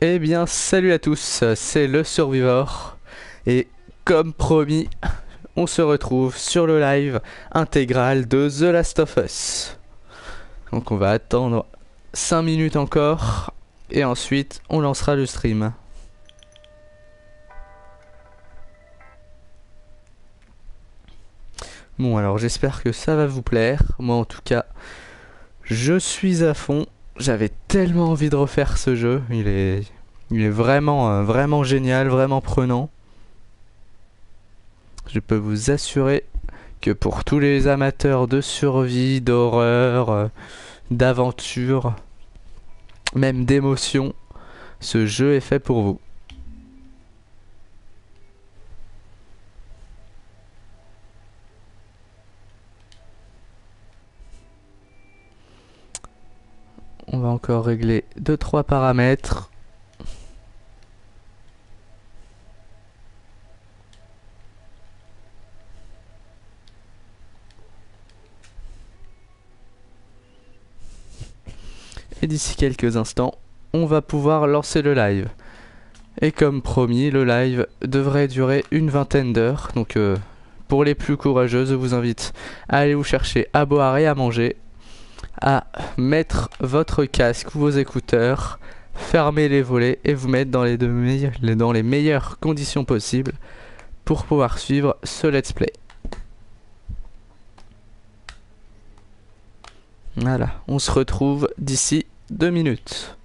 Eh bien, salut à tous, c'est le Survivor. Et comme promis, on se retrouve sur le live intégral de The Last of Us. Donc on va attendre 5 minutes encore. Et ensuite, on lancera le stream. Bon, alors j'espère que ça va vous plaire. Moi en tout cas, je suis à fond. J'avais tellement envie de refaire ce jeu. Il est vraiment, vraiment génial, vraiment prenant. Je peux vous assurer que pour tous les amateurs de survie, d'horreur, d'aventure, même d'émotion, ce jeu est fait pour vous. On va encore régler 2-3 paramètres. Et d'ici quelques instants, on va pouvoir lancer le live. Et comme promis, le live devrait durer une vingtaine d'heures. Donc pour les plus courageux, je vous invite à aller vous chercher à boire et à manger, à mettre votre casque ou vos écouteurs, fermer les volets et vous mettre dans les meilleures conditions possibles pour pouvoir suivre ce let's play. Voilà, on se retrouve d'ici 2 minutes.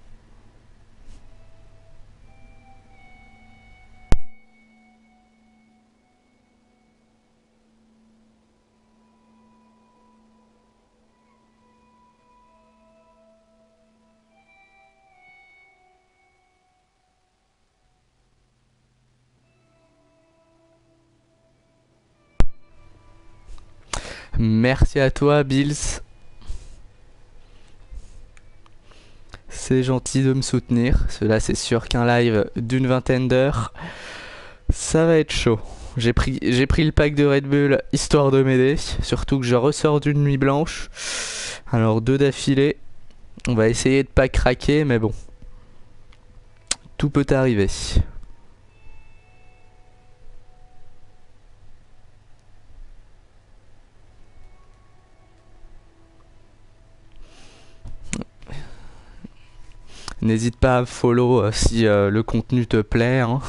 Merci à toi, Bills. C'est gentil de me soutenir. Cela, c'est sûr qu'un live d'une vingtaine d'heures, ça va être chaud. J'ai pris le pack de Red Bull histoire de m'aider. Surtout que je ressors d'une nuit blanche. Alors 2 d'affilée. On va essayer de pas craquer, mais bon. Tout peut arriver. N'hésite pas à follow si le contenu te plaît. Hein.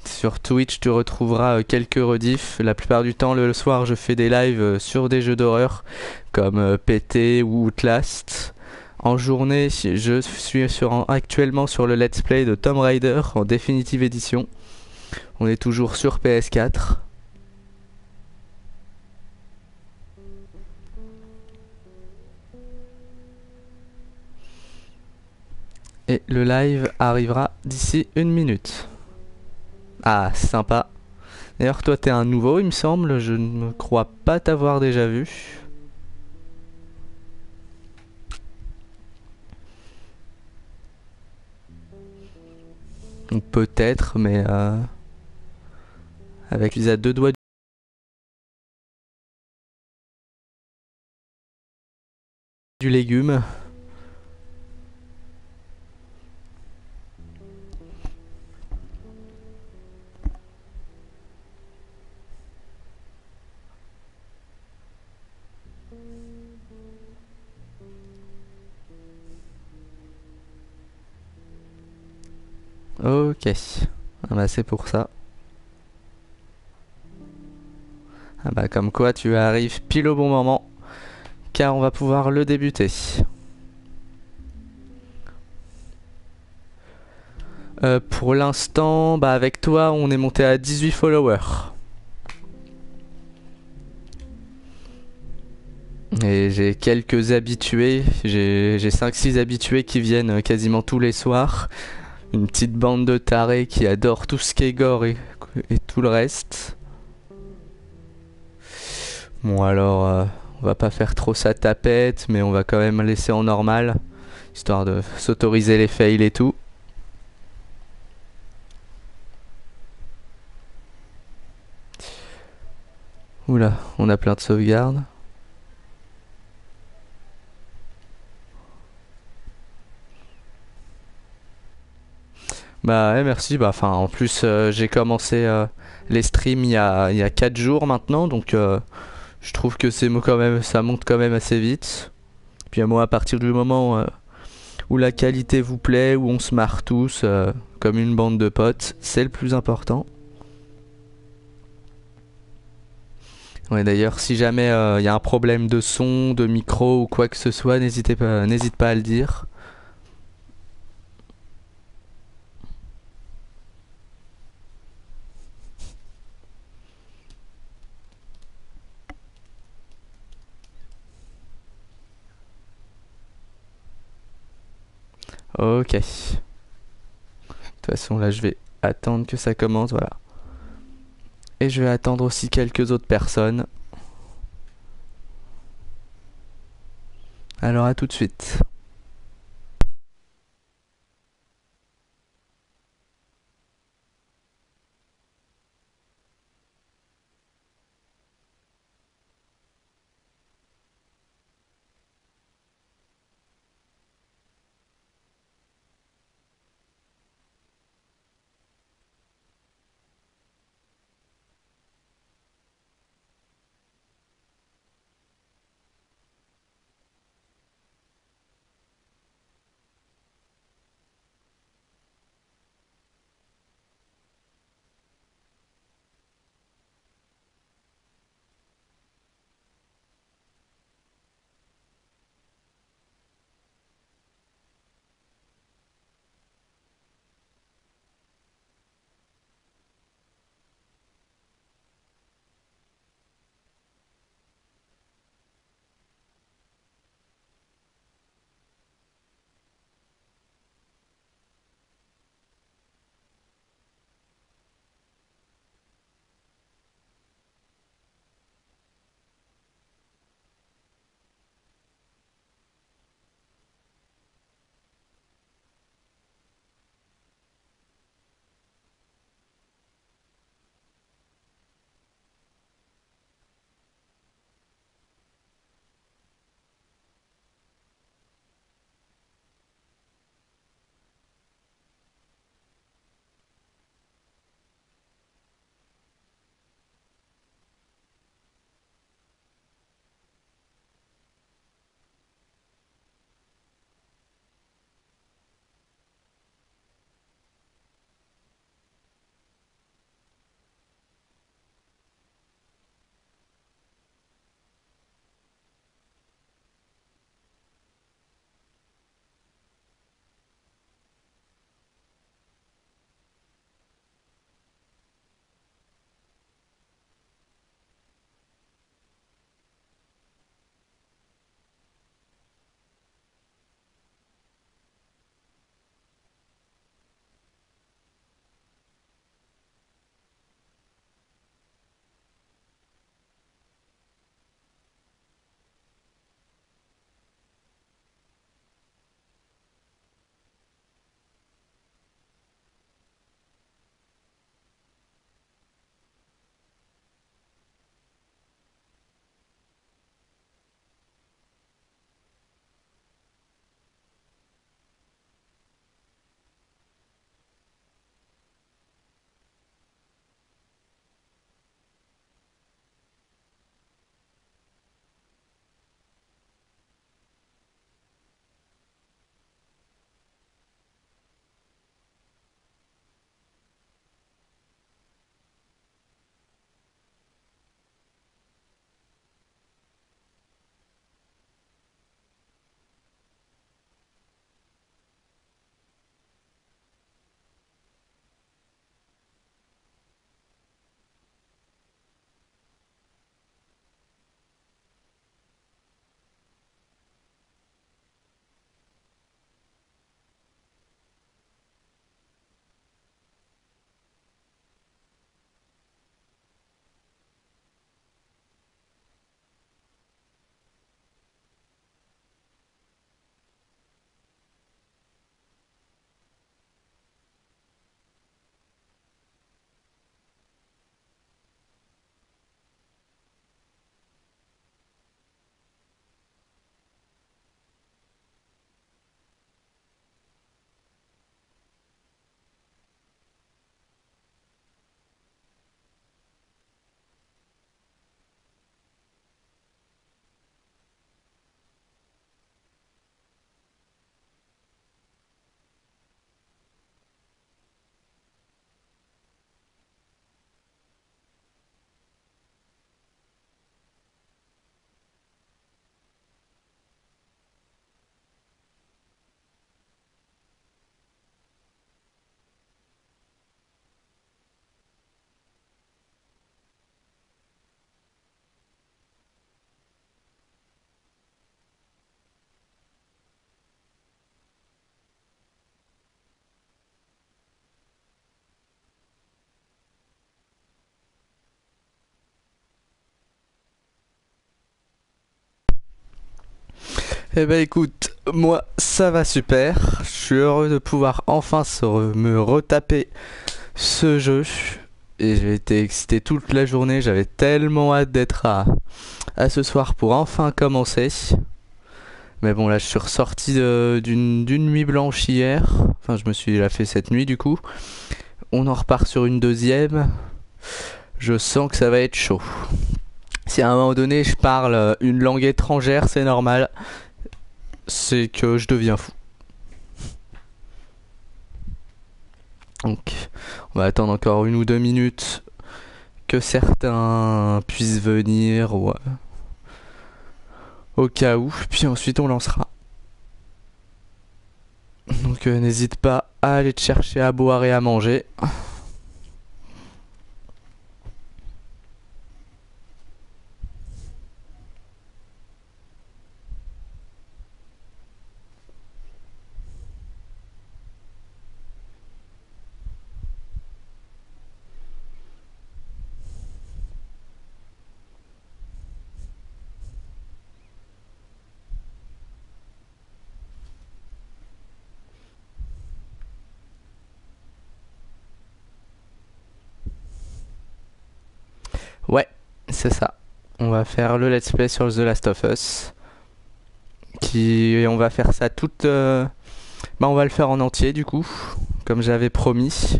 Sur Twitch, tu retrouveras quelques rediffs. La plupart du temps, le soir, je fais des lives sur des jeux d'horreur comme PT ou Outlast. En journée, je suis actuellement sur le let's play de Tomb Raider en définitive édition. On est toujours sur PS4. Et le live arrivera d'ici 1 minute. Ah, sympa. D'ailleurs, toi, t'es un nouveau, il me semble. Je ne crois pas t'avoir déjà vu. Ou peut-être, mais avec les à 2 doigts du légume. Ok. Ah bah c'est pour ça. Ah bah comme quoi tu arrives pile au bon moment. Car on va pouvoir le débuter. Pour l'instant, bah avec toi on est monté à 18 followers. Et j'ai quelques habitués. J'ai 5-6 habitués qui viennent quasiment tous les soirs. Une petite bande de tarés qui adorent tout ce qui est gore et tout le reste. Bon alors, on va pas faire trop sa tapette, mais on va quand même laisser en normal, histoire de s'autoriser les fails et tout. Oula, on a plein de sauvegardes. Bah ouais, merci. Bah, enfin, en plus, j'ai commencé les streams il y a 4 jours maintenant, donc je trouve que quand même, ça monte quand même assez vite. Puis moi, à partir du moment où la qualité vous plaît, où on se marre tous comme une bande de potes, c'est le plus important. Ouais, d'ailleurs, si jamais il y a un problème de son, de micro ou quoi que ce soit, n'hésite pas à le dire. Ok. De toute façon, là, je vais attendre que ça commence, voilà. Et je vais attendre aussi quelques autres personnes. Alors à tout de suite. Eh ben écoute, moi ça va super. Je suis heureux de pouvoir enfin me retaper ce jeu. Et j'ai été excité toute la journée. J'avais tellement hâte d'être à ce soir pour enfin commencer. Mais bon, là je suis ressorti d'une nuit blanche hier. Enfin, je me suis la fait cette nuit du coup. On en repart sur une deuxième. Je sens que ça va être chaud. Si à un moment donné je parle une langue étrangère, c'est normal. C'est que je deviens fou. Donc, on va attendre encore 1 ou 2 minutes que certains puissent venir ou au cas où, puis ensuite on lancera. Donc n'hésite pas à aller te chercher à boire et à manger. Ouais, c'est ça. On va faire le let's play sur The Last of Us. On va faire ça toute... Bah on va le faire en entier du coup, comme j'avais promis.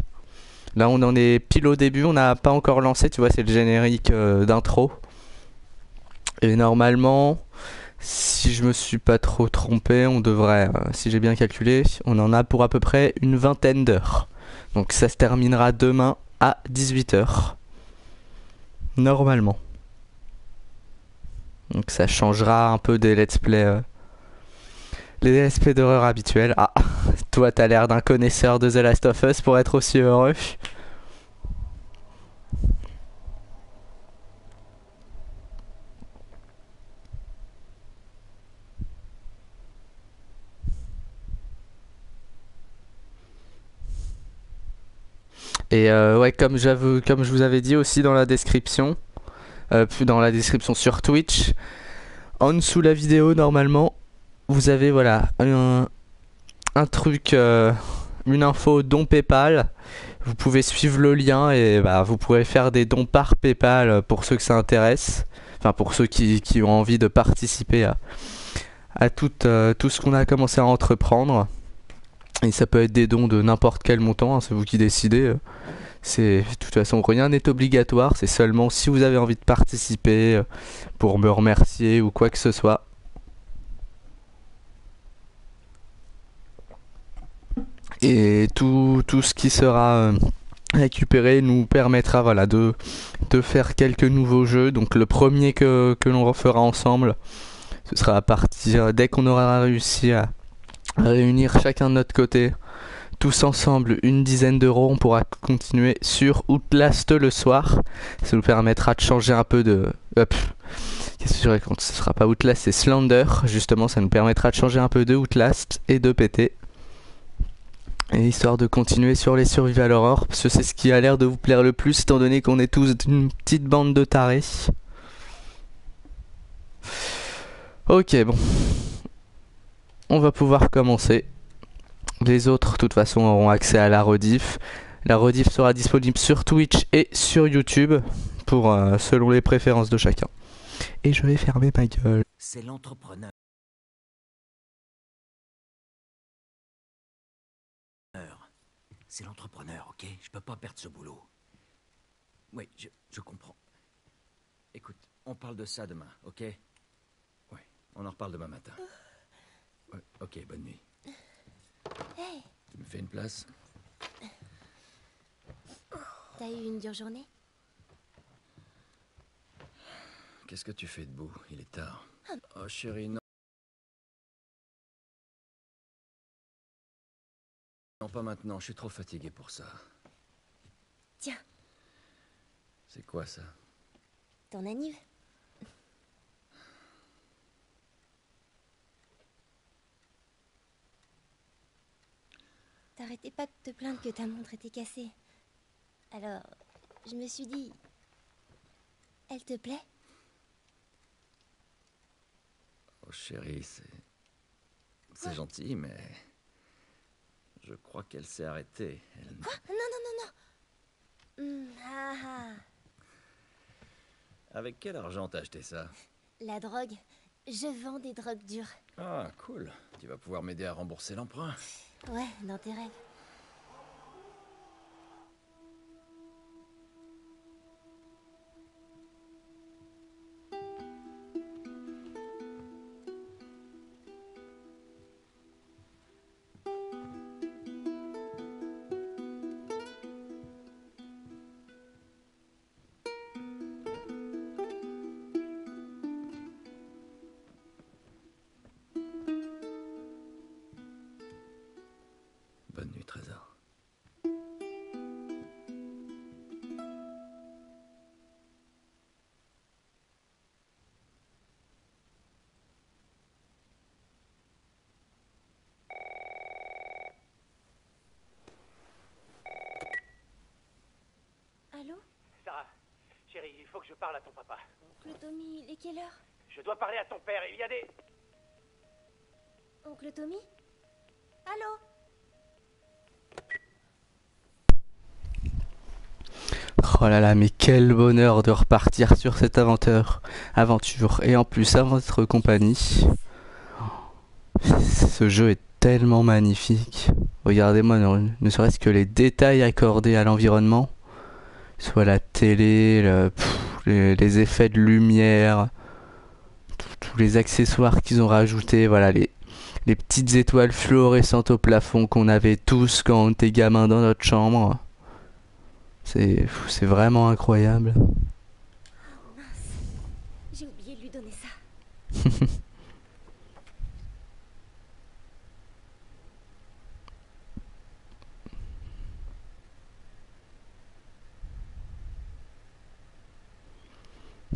Là on en est pile au début, on n'a pas encore lancé, tu vois, c'est le générique d'intro. Et normalement, si je me suis pas trop trompé, on devrait, si j'ai bien calculé, on en a pour à peu près une vingtaine d'heures. Donc ça se terminera demain à 18h. Normalement. Donc ça changera un peu des let's play, les let's play d'horreur habituels. Ah, toi t'as l'air d'un connaisseur de The Last of Us pour être aussi heureux. Et ouais, comme je vous avais dit aussi dans la description sur Twitch, en dessous de la vidéo normalement, vous avez voilà un truc, une info don PayPal. Vous pouvez suivre le lien et bah, vous pourrez faire des dons par PayPal pour ceux que ça intéresse. Enfin, pour ceux qui ont envie de participer à tout ce qu'on a commencé à entreprendre. Et ça peut être des dons de n'importe quel montant, hein, c'est vous qui décidez. De toute façon, rien n'est obligatoire. C'est seulement si vous avez envie de participer pour me remercier ou quoi que ce soit. Et tout ce qui sera récupéré nous permettra voilà, de faire quelques nouveaux jeux. Donc le premier que l'on refera ensemble, ce sera à partir dès qu'on aura réussi à réunir chacun de notre côté, tous ensemble, une dizaine d'euros. On pourra continuer sur Outlast le soir. Ça nous permettra de changer un peu de... Qu'est-ce que je raconte? Ce sera pas Outlast, c'est Slender. Justement, ça nous permettra de changer un peu de Outlast et de PT. Et histoire de continuer sur les survival horror, parce que c'est ce qui a l'air de vous plaire le plus, étant donné qu'on est tous une petite bande de tarés. Ok, bon. On va pouvoir commencer. Les autres, de toute façon, auront accès à la rediff. La rediff sera disponible sur Twitch et sur YouTube, pour selon les préférences de chacun. Et je vais fermer ma gueule. C'est l'entrepreneur. C'est l'entrepreneur, ok? Je peux pas perdre ce boulot. Oui, je comprends. Écoute, on parle de ça demain, ok? Ouais, on en reparle demain matin. Ouais, ok, bonne nuit. Hey, Tu me fais une place? t'as eu une dure journée? Qu'est-ce que tu fais debout? Il est tard. Oh chérie, non. Non, pas maintenant, je suis trop fatigué pour ça. Tiens, C'est quoi ça? ton anniv. T'arrêtais pas de te plaindre que ta montre était cassée. Alors, je me suis dit... Elle te plaît? Oh chérie, C'est gentil, mais... Je crois qu'elle s'est arrêtée. Elle... Quoi? Non. Avec quel argent t'as acheté ça? La drogue. Je vends des drogues dures. Ah, cool. Tu vas pouvoir m'aider à rembourser l'emprunt. Ouais, dans tes rêves. Bonne nuit, Trésor. Allô? Sarah, chérie, il faut que je parle à ton papa. Oncle Tommy, il est quelle heure? Je dois parler à ton père, il y a des... Oncle Tommy? Allô? Oh là là, mais quel bonheur de repartir sur cette aventure. Et en plus, à votre compagnie. Ce jeu est tellement magnifique. Regardez-moi, ne serait-ce que les détails accordés à l'environnement. Soit la télé, les effets de lumière, tous les accessoires qu'ils ont rajoutés. Voilà, les petites étoiles fluorescentes au plafond qu'on avait tous quand on était gamin dans notre chambre. C'est vraiment incroyable. J'ai oublié de lui donner ça.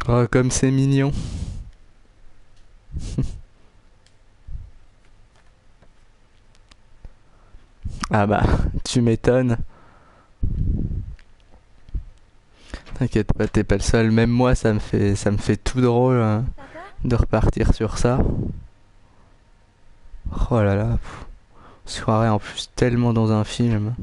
Oh, comme c'est mignon. Ah bah, tu m'étonnes. T'inquiète pas, t'es pas le seul. Même moi, ça me fait tout drôle hein, Papa? de repartir sur ça. Oh là là, on se croirait en plus tellement dans un film.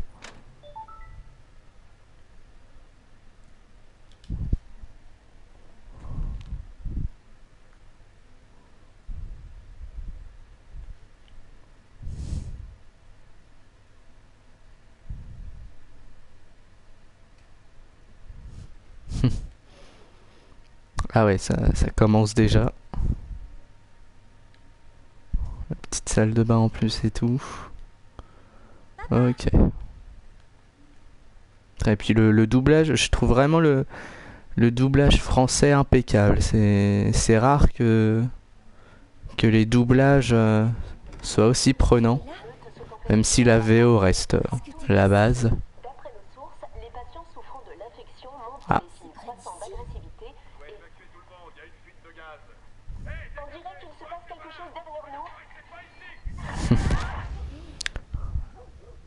Ah ouais, ça commence déjà. La petite salle de bain en plus et tout. Ok. Et puis le doublage, je trouve vraiment le doublage français impeccable. C'est rare que les doublages soient aussi prenants, même si la VO reste la base. D'après nos sources, les patients souffrant de l'infection montrent Ah. des signes croissants d'agressivité. Évacuez tout le monde, il y a une fuite de gaz. On dirait qu'il se passe quelque chose derrière nous.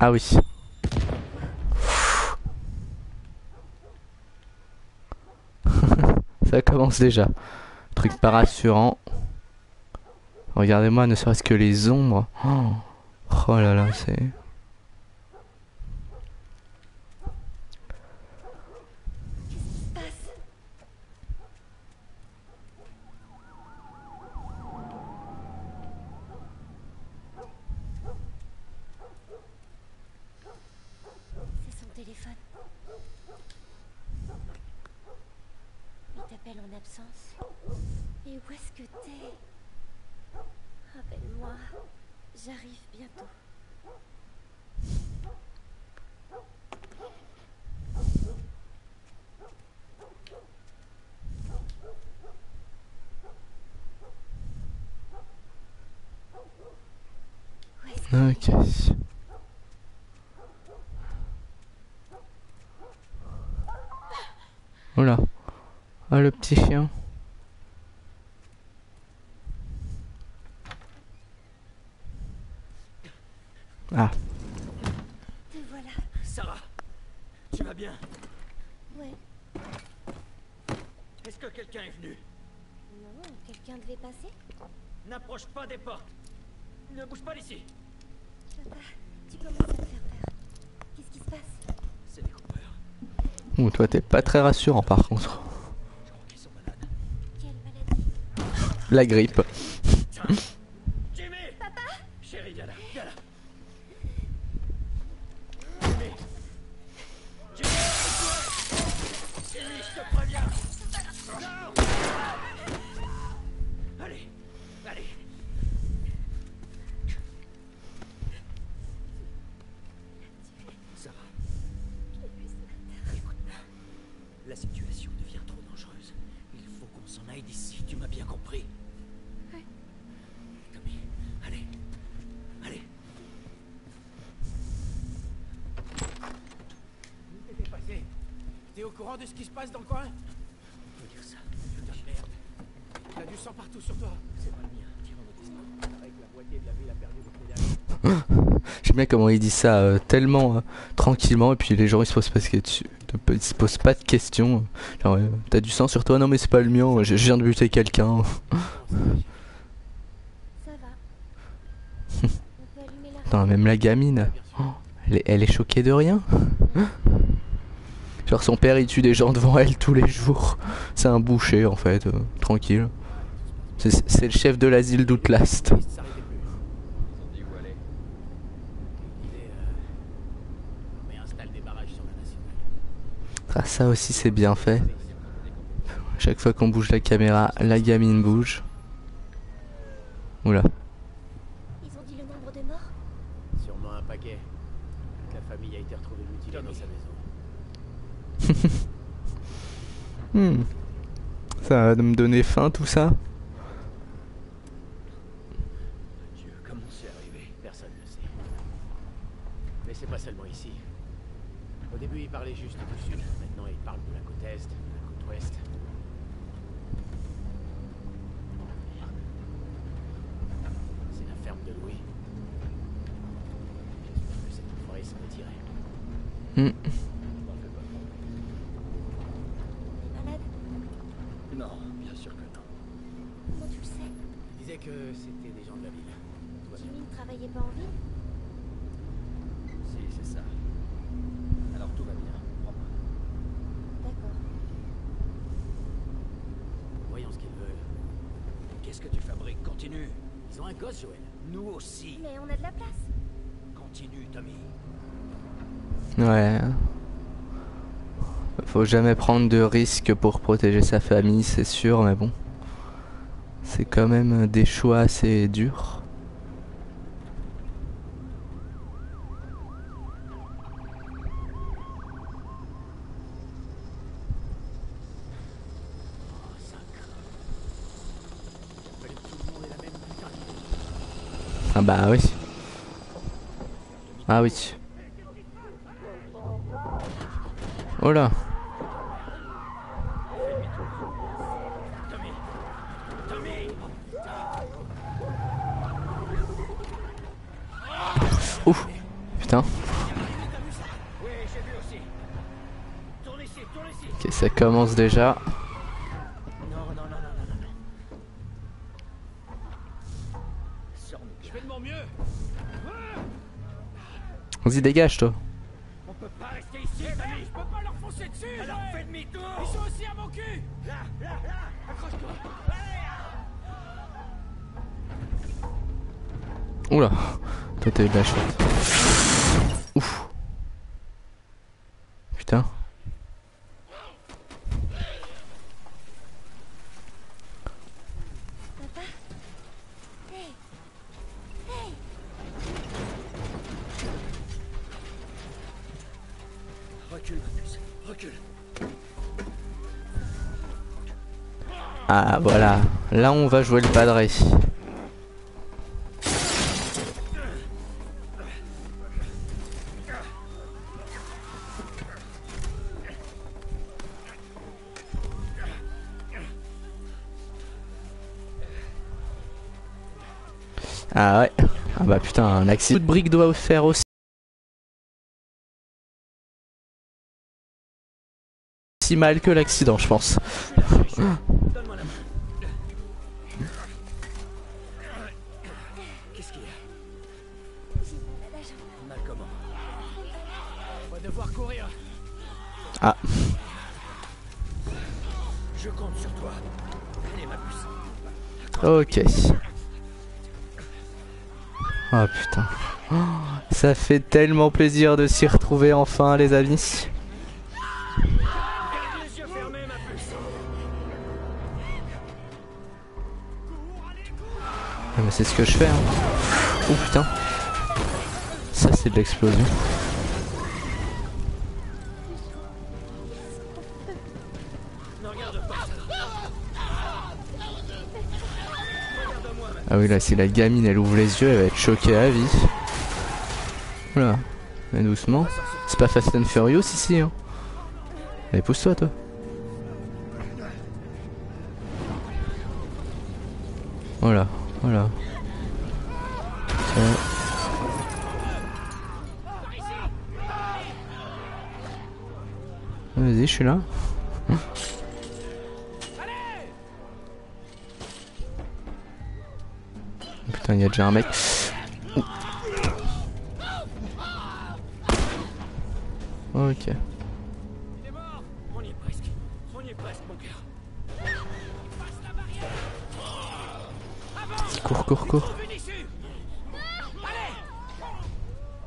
Ah oui. Ça commence déjà. Truc pas rassurant. Regardez-moi, ne serait-ce que les ombres. Oh là là, c'est... C'est son téléphone. Il t'appelle en absence. Et où est-ce que t'es? Rappelle-moi. J'arrive bientôt. Où est-ce que Ok. Oula. Ah, le petit chien. Ah. te voilà? Sarah, tu vas bien? Ouais. Est-ce que quelqu'un est venu? Non, quelqu'un devait passer? N'approche pas des portes. Ne bouge pas d'ici. Papa, tu commences à me faire peur. Qu'est-ce qui se passe? C'est des coupeurs. Ouh, toi t'es pas très rassurant par contre. Je crois qu'ils sont malades. Quelle maladie? La grippe. Jimmy! Papa! Chérie, viens là, viens là. Jimmy! Jimmy, Jimmy, je te préviens! Non! Allez, allez. Sarah. Écoute-moi. La situation devient trop dangereuse. Il faut qu'on s'en aille d'ici, tu m'as bien compris. Ouais. Tommy, allez. Allez. Qu'est-ce qui s'est passé? T'es au courant de ce qui se passe dans le coin? On peut dire ça. Putain de merde. T'as du sang partout sur toi. C'est pas le mien. Tirons nos distances. Avec la moitié de la ville a perdu votre pédale. J'aime bien comment il dit ça tellement tranquillement et puis les gens ils se posent pas ils se posent pas de questions. Genre t'as du sang sur toi? Non mais c'est pas le mien, je viens de buter quelqu'un. Ça va. On peut allumer la... Putain, même la gamine, oh, elle est choquée de rien. Genre son père il tue des gens devant elle tous les jours. C'est un boucher en fait, tranquille. C'est le chef de l'asile d'Outlast. Ça s'arrêtait plus. Ils ont dit où aller. Il est, on réinstalle des barrages sur la nationale. Ah ça aussi c'est bien fait. Chaque fois qu'on bouge la caméra, la gamine bouge. Oula. Ils ont dit le nombre de morts? Sûrement un paquet. La famille a été retrouvée mutilée dans sa maison. Ça va me donner faim tout ça. Dieu, comment c'est arrivé? Personne ne sait. Mais c'est pas seulement ici. Au début, il parlait juste du sud. Maintenant, il parle de la côte est, de la côte ouest. Merde. C'est la ferme de Louis. J'espère que cette forêt s'en est tirée. Hmm. Il est malade? Non, bien sûr que non. Comment tu le sais? Il disait que c'était des gens de la ville. Tout va bien. Jimmy ne travaillait pas en ville? Si, c'est ça. Alors tout va bien. Prends-moi. D'accord. Voyons ce qu'ils veulent. Qu'est-ce que tu fabriques? Continue. Ils ont un gosse, Joël. Nous aussi. Mais on a de la place. Continue, Tommy. Ouais. Faut jamais prendre de risques pour protéger sa famille, c'est sûr, mais bon. C'est quand même des choix assez durs. Oh, ça craint. Il fallait que tout le monde ait la même putain d'idée. Ah bah oui. Ah oui. Oh là. Tommy. Tommy. Ouf. Putain. Oui, j'ai vu aussi. Tourne ici, tourne ici. Ok, ça commence déjà. Non, non, non, non, non, non. Sors-nous. Je fais de mon mieux. Vas-y, dégage toi. On peut pas rester ici, Tommy. Je peux pas leur foncer dessus. Alors fais demi-tour. Ils sont aussi à mon cul. Là, là, là. Accroche-toi. Oula. Toi t'as eu de la chute. Ouf. Putain. Papa? Hey! Hey! Recule, ma puce. Recule. Ah voilà. Là on va jouer le padré. Ah ouais. Ah bah putain, un accident de brique doit faire aussi mal que l'accident, je pense. Donne-moi la main. Qu'est-ce qu'il y a? Ok. Oh putain. Oh, ça fait tellement plaisir de s'y retrouver enfin les amis. Ah, mais c'est ce que je fais hein. Oh putain. Ça c'est de l'explosion. Ah oui là si la gamine elle ouvre les yeux elle va être choquée à vie. Voilà. Mais doucement. C'est pas Fast and Furious ici hein. Allez pousse-toi toi. Voilà. Voilà. Vas-y je suis là. Putain il y a déjà un mec. Ouh. Ok. On y est presque, mon cœur. Cours.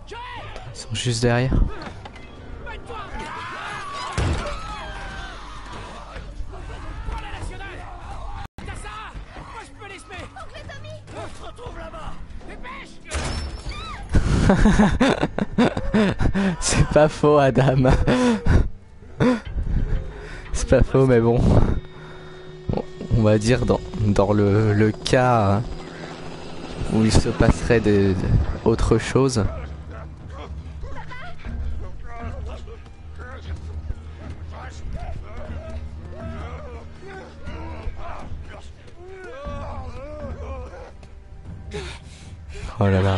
Ils sont juste derrière. C'est pas faux Adam. C'est pas faux mais bon. On va dire dans le cas où il se passerait autre chose. Oh là là.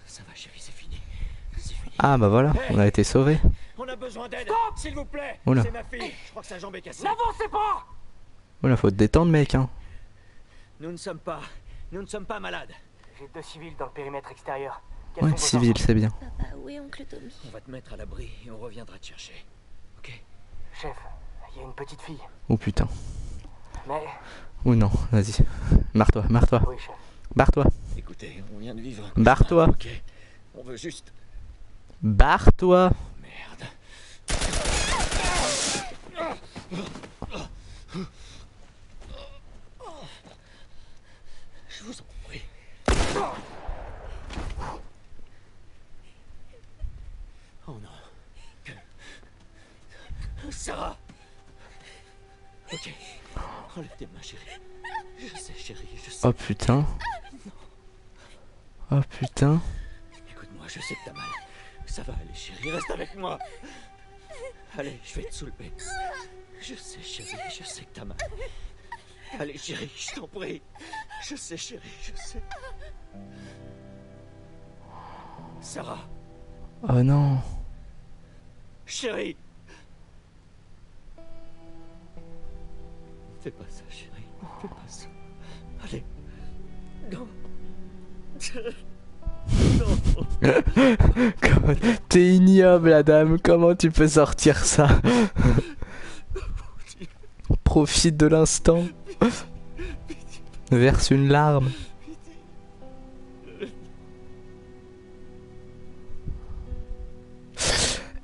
Ça va chérie, c'est fini. Ah bah voilà, on a été sauvés. On a besoin d'aide. S'il vous plaît. Oula. C'est ma fille. Je crois que sa jambe est cassée. N'avancez pas! Oula, faut te détendre mec hein. Nous ne sommes pas malades. J'ai 2 civils dans le périmètre extérieur. Ouais, civil, c'est bien. Papa, où est oncle Tommy? On va te mettre à l'abri et on reviendra te chercher. Ok? Chef, il y a une petite fille. Oh putain. Mais... Ou non, vas-y. Barre-toi. Oui, chef. Barre-toi. Écoutez, on vient de vivre. Barre-toi. Ok. On veut juste. Barre-toi. Merde. Je vous en prie. Oh non. Sarah. Ok. Enlève tes mains, chérie. Je sais, chérie, je sais. Oh putain. Oh putain. Écoute-moi, je sais que t'as mal. Ça va aller, chérie, reste avec moi. Allez, je vais te soulever. Je sais, chérie, je sais que t'as mal. Allez, chérie, je t'en prie. Je sais, chérie, je sais. Sarah. Oh non. Chérie. Fais pas ça, chérie. Fais pas ça. Allez. Non. T'es ignoble, Adam. Comment tu peux sortir ça? Profite de l'instant. Verse une larme.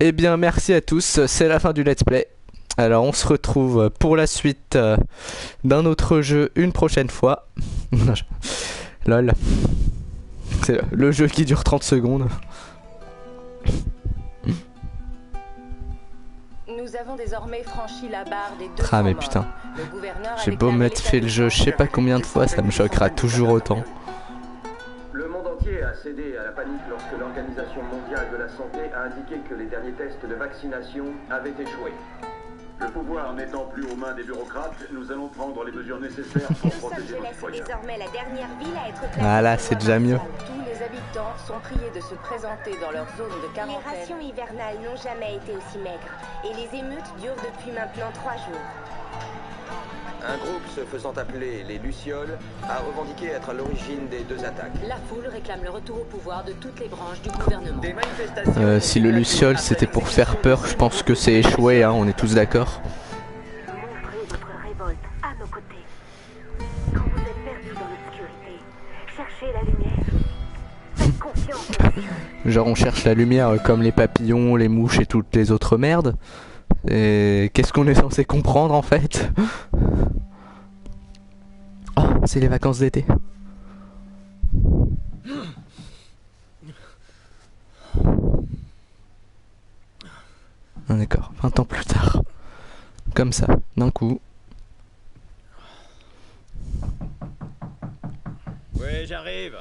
Eh bien, merci à tous. C'est la fin du let's play. Alors, on se retrouve pour la suite d'un autre jeu une prochaine fois. Lol. C'est le jeu qui dure 30 secondes. Nous avons désormais franchi la barre des 200 Ah mais morts. putain. Le gouverneur J'ai a beau déclaré m'être fait le jeu je sais pas combien de fois, ça me choquera toujours autant. Le monde entier a cédé à la panique lorsque l'Organisation mondiale de la santé a indiqué que les derniers tests de vaccination avaient échoué. Le pouvoir n'étant plus aux mains des bureaucrates, nous allons prendre les mesures nécessaires pour Los protéger nos Angeles est citoyens. désormais la dernière ville à être placée Ah là, sous c'est déjà mieux. Tous les habitants sont priés de se présenter dans leur zone de quarantaine. Les rations hivernales n'ont jamais été aussi maigres. Et les émeutes durent depuis maintenant 3 jours. Un groupe se faisant appeler les Lucioles a revendiqué être à l'origine des 2 attaques. La foule réclame le retour au pouvoir de toutes les branches du gouvernement. Des manifestations... Si le Luciole c'était pour faire peur, je pense que c'est échoué, hein, on est tous d'accord. Genre on cherche la lumière comme les papillons, les mouches et toutes les autres merdes. Et qu'est-ce qu'on est censé comprendre en fait? Oh, c'est les vacances d'été. Ah, d'accord, 20 ans plus tard. Comme ça, d'un coup. Oui, j'arrive.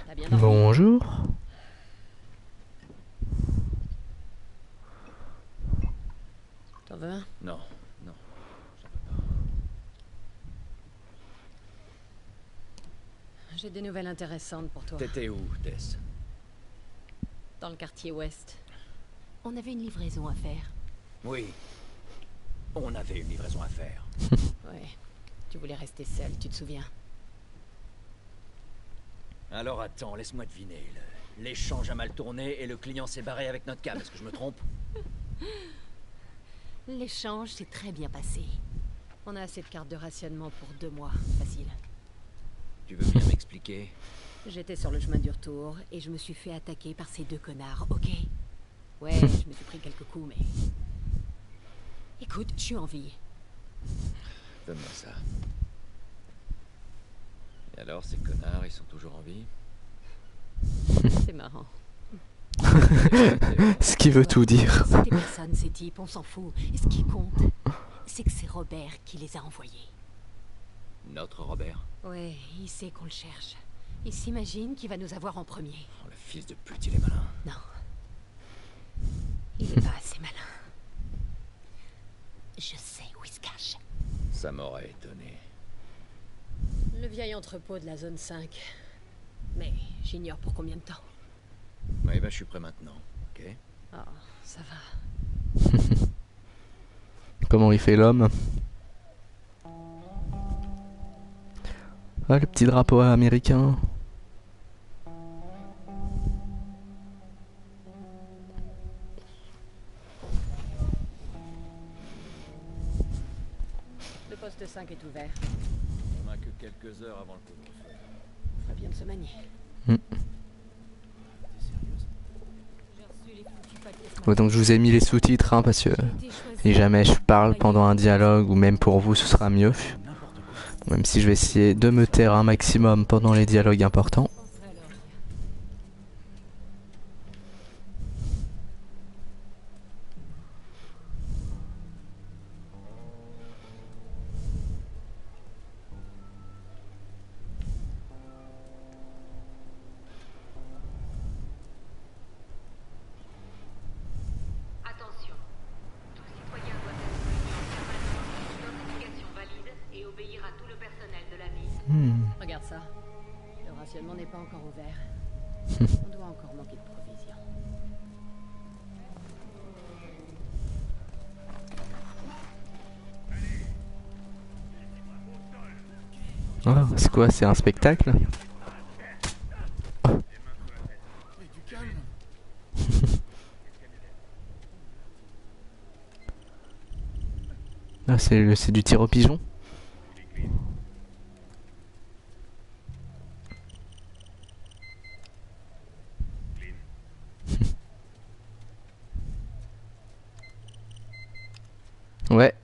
T'as bien dormi? Bonjour. T'en veux un? Non, non. J'ai des nouvelles intéressantes pour toi. T'étais où, Tess? Dans le quartier ouest. On avait une livraison à faire. Oui. On avait une livraison à faire. Ouais. Tu voulais rester seul, tu te souviens? Alors attends, laisse-moi deviner. L'échange a mal tourné et le client s'est barré avec notre cam. Est-ce que je me trompe? L'échange s'est très bien passé. On a assez de cartes de rationnement pour 2 mois. Facile. Tu veux bien m'expliquer? J'étais sur le chemin du retour et je me suis fait attaquer par ces 2 connards, ok? Ouais, je me suis pris quelques coups, mais... Écoute, je suis en vie. Donne-moi ça. Et alors, ces connards, ils sont toujours en vie? C'est marrant. Ce qui veut tout dire. C'était personne, ces types, on s'en fout. Et ce qui compte, c'est que c'est Robert qui les a envoyés. Notre Robert? Ouais, il sait qu'on le cherche. Il s'imagine qu'il va nous avoir en premier. Oh, le fils de pute, il est malin. Non. Il est pas assez malin. Je sais où il se cache. Ça m'aurait étonné. Le vieil entrepôt de la zone 5. Mais j'ignore pour combien de temps. Oui, bah je suis prêt maintenant, ok? Oh, ça va. Comment il fait l'homme? Ah, le petit drapeau américain. Le poste 5 est ouvert. On a que quelques heures avant le couvre-feu. Ferait bien de se manier. Ouais, donc je vous ai mis les sous-titres hein, parce que si jamais je parle pendant un dialogue ou même pour vous ce sera mieux. Même si je vais essayer de me taire un maximum pendant les dialogues importants. Attention. Tout citoyen doit être muni en permanence d'une identification valide et obéir à tout le personnel de la ville. Regarde ça. Le rationnement n'est pas encore ouvert. On doit encore manquer de provisions. Ah, c'est quoi? C'est un spectacle? Ah, c'est du tir au pigeon? Ouais.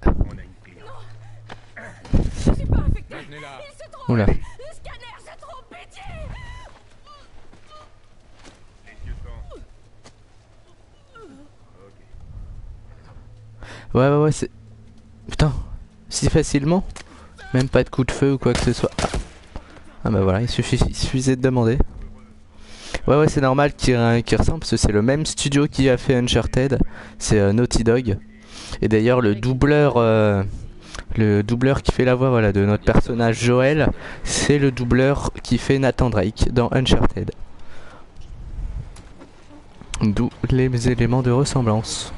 Je suis pas infecté. Il se trompe. Oula. Le scanner se trompe, pitié. Ouais, c'est... Putain, si facilement? Même pas de coup de feu ou quoi que ce soit. Ah bah voilà, il suffisait de demander. Ouais, c'est normal qu'il ressemble parce que c'est le même studio qui a fait Uncharted. C'est Naughty Dog. Et d'ailleurs le doubleur qui fait la voix voilà, de notre personnage Joel, c'est le doubleur qui fait Nathan Drake dans Uncharted. D'où les éléments de ressemblance.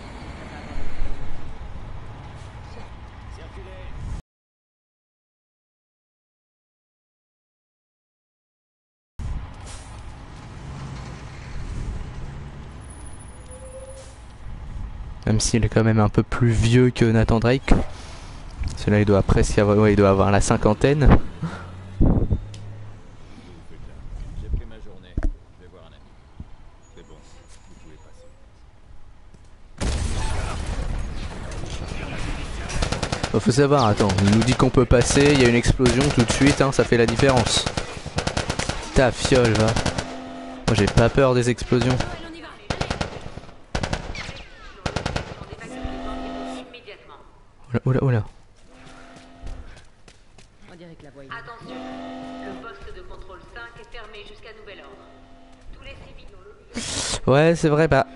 Même s'il est quand même un peu plus vieux que Nathan Drake. Celui-là il doit presque avoir, ouais, il doit avoir la cinquantaine. J'ai pris ma journée. Je vais voir un ami. C'est bon, vous pouvez passer. Faut savoir, attends, il nous dit qu'on peut passer, il y a une explosion tout de suite, hein, ça fait la différence. Ta fiole, va. Moi j'ai pas peur des explosions. Oula, oula, oula. On dirait que la voie est... Attention, le poste de contrôle 5 est fermé jusqu'à nouvel ordre. Tous les civils ont l'obligation. Ouais, c'est vrai, bah...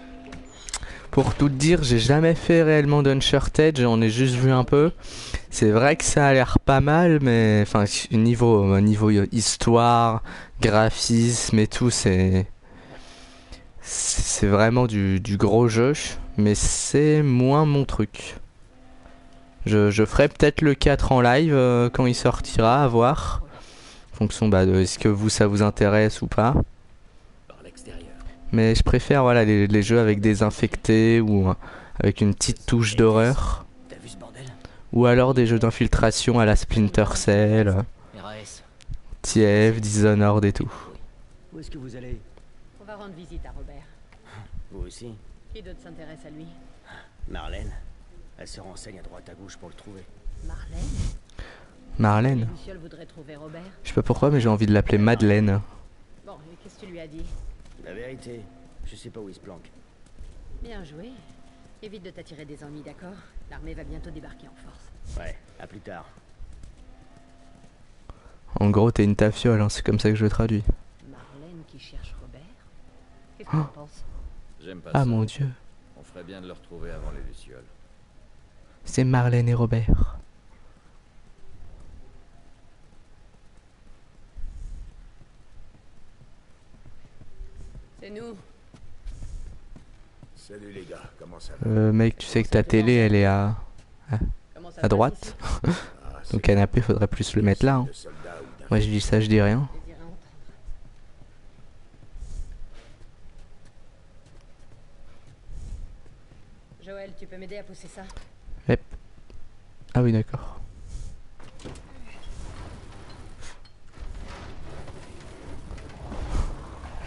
Pour tout te dire, j'ai jamais fait réellement d'Uncharted, j'en ai juste vu un peu. C'est vrai que ça a l'air pas mal, mais... Enfin, niveau histoire, graphisme et tout, c'est vraiment du gros jeu, mais c'est moins mon truc. Je ferai peut-être le 4 en live quand il sortira, à voir. En fonction bah, de est-ce que ça vous intéresse ou pas. Mais je préfère voilà, les jeux avec des infectés ou avec une petite touche d'horreur. Ou alors des jeux d'infiltration à la Splinter Cell, TF, Dishonored et tout. Où est-ce que vous allez? On va rendre visite à Robert. Vous aussi? Qui d'autre s'intéresse à lui? Marlène. Elle se renseigne à droite à gauche pour le trouver. Marlène? Marlène? Luciole voudrait trouver Robert. Je sais pas pourquoi, mais j'ai envie de l'appeler Madeleine. Bon, et qu'est-ce que tu lui as dit? La vérité, je sais pas où il se planque. Bien joué. Évite de t'attirer des ennuis, d'accord? L'armée va bientôt débarquer en force. Ouais, à plus tard. En gros, t'es une tafiole, hein, c'est comme ça que je le traduis. Marlène qui cherche Robert? Qu'est-ce que tu penses? J'aime pas Ah ça. mon dieu. On ferait bien de le retrouver avant les Lucioles. C'est Marlène et Robert. C'est nous. Salut les gars, comment ça va? Mec, tu sais que ta télé, elle est Comment ça à se droite. passe Ton canapé, faudrait plus le mettre là. Hein. Moi, je dis ça, je dis rien. ici? Désirais entendre. Joël, tu peux m'aider à pousser ça? Hep. Ah oui, d'accord.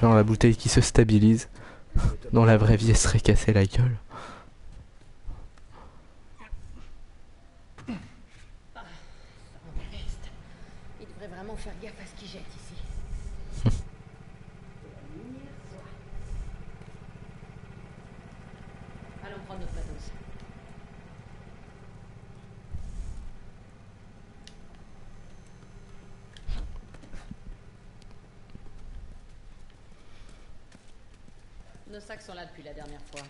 Genre la bouteille qui se stabilise. Dans la vraie vie, elle serait cassée la gueule. Il devrait vraiment faire gaffe à ce qu'il jette ici. Allons prendre notre matos. Nos sacs sont là depuis la dernière fois.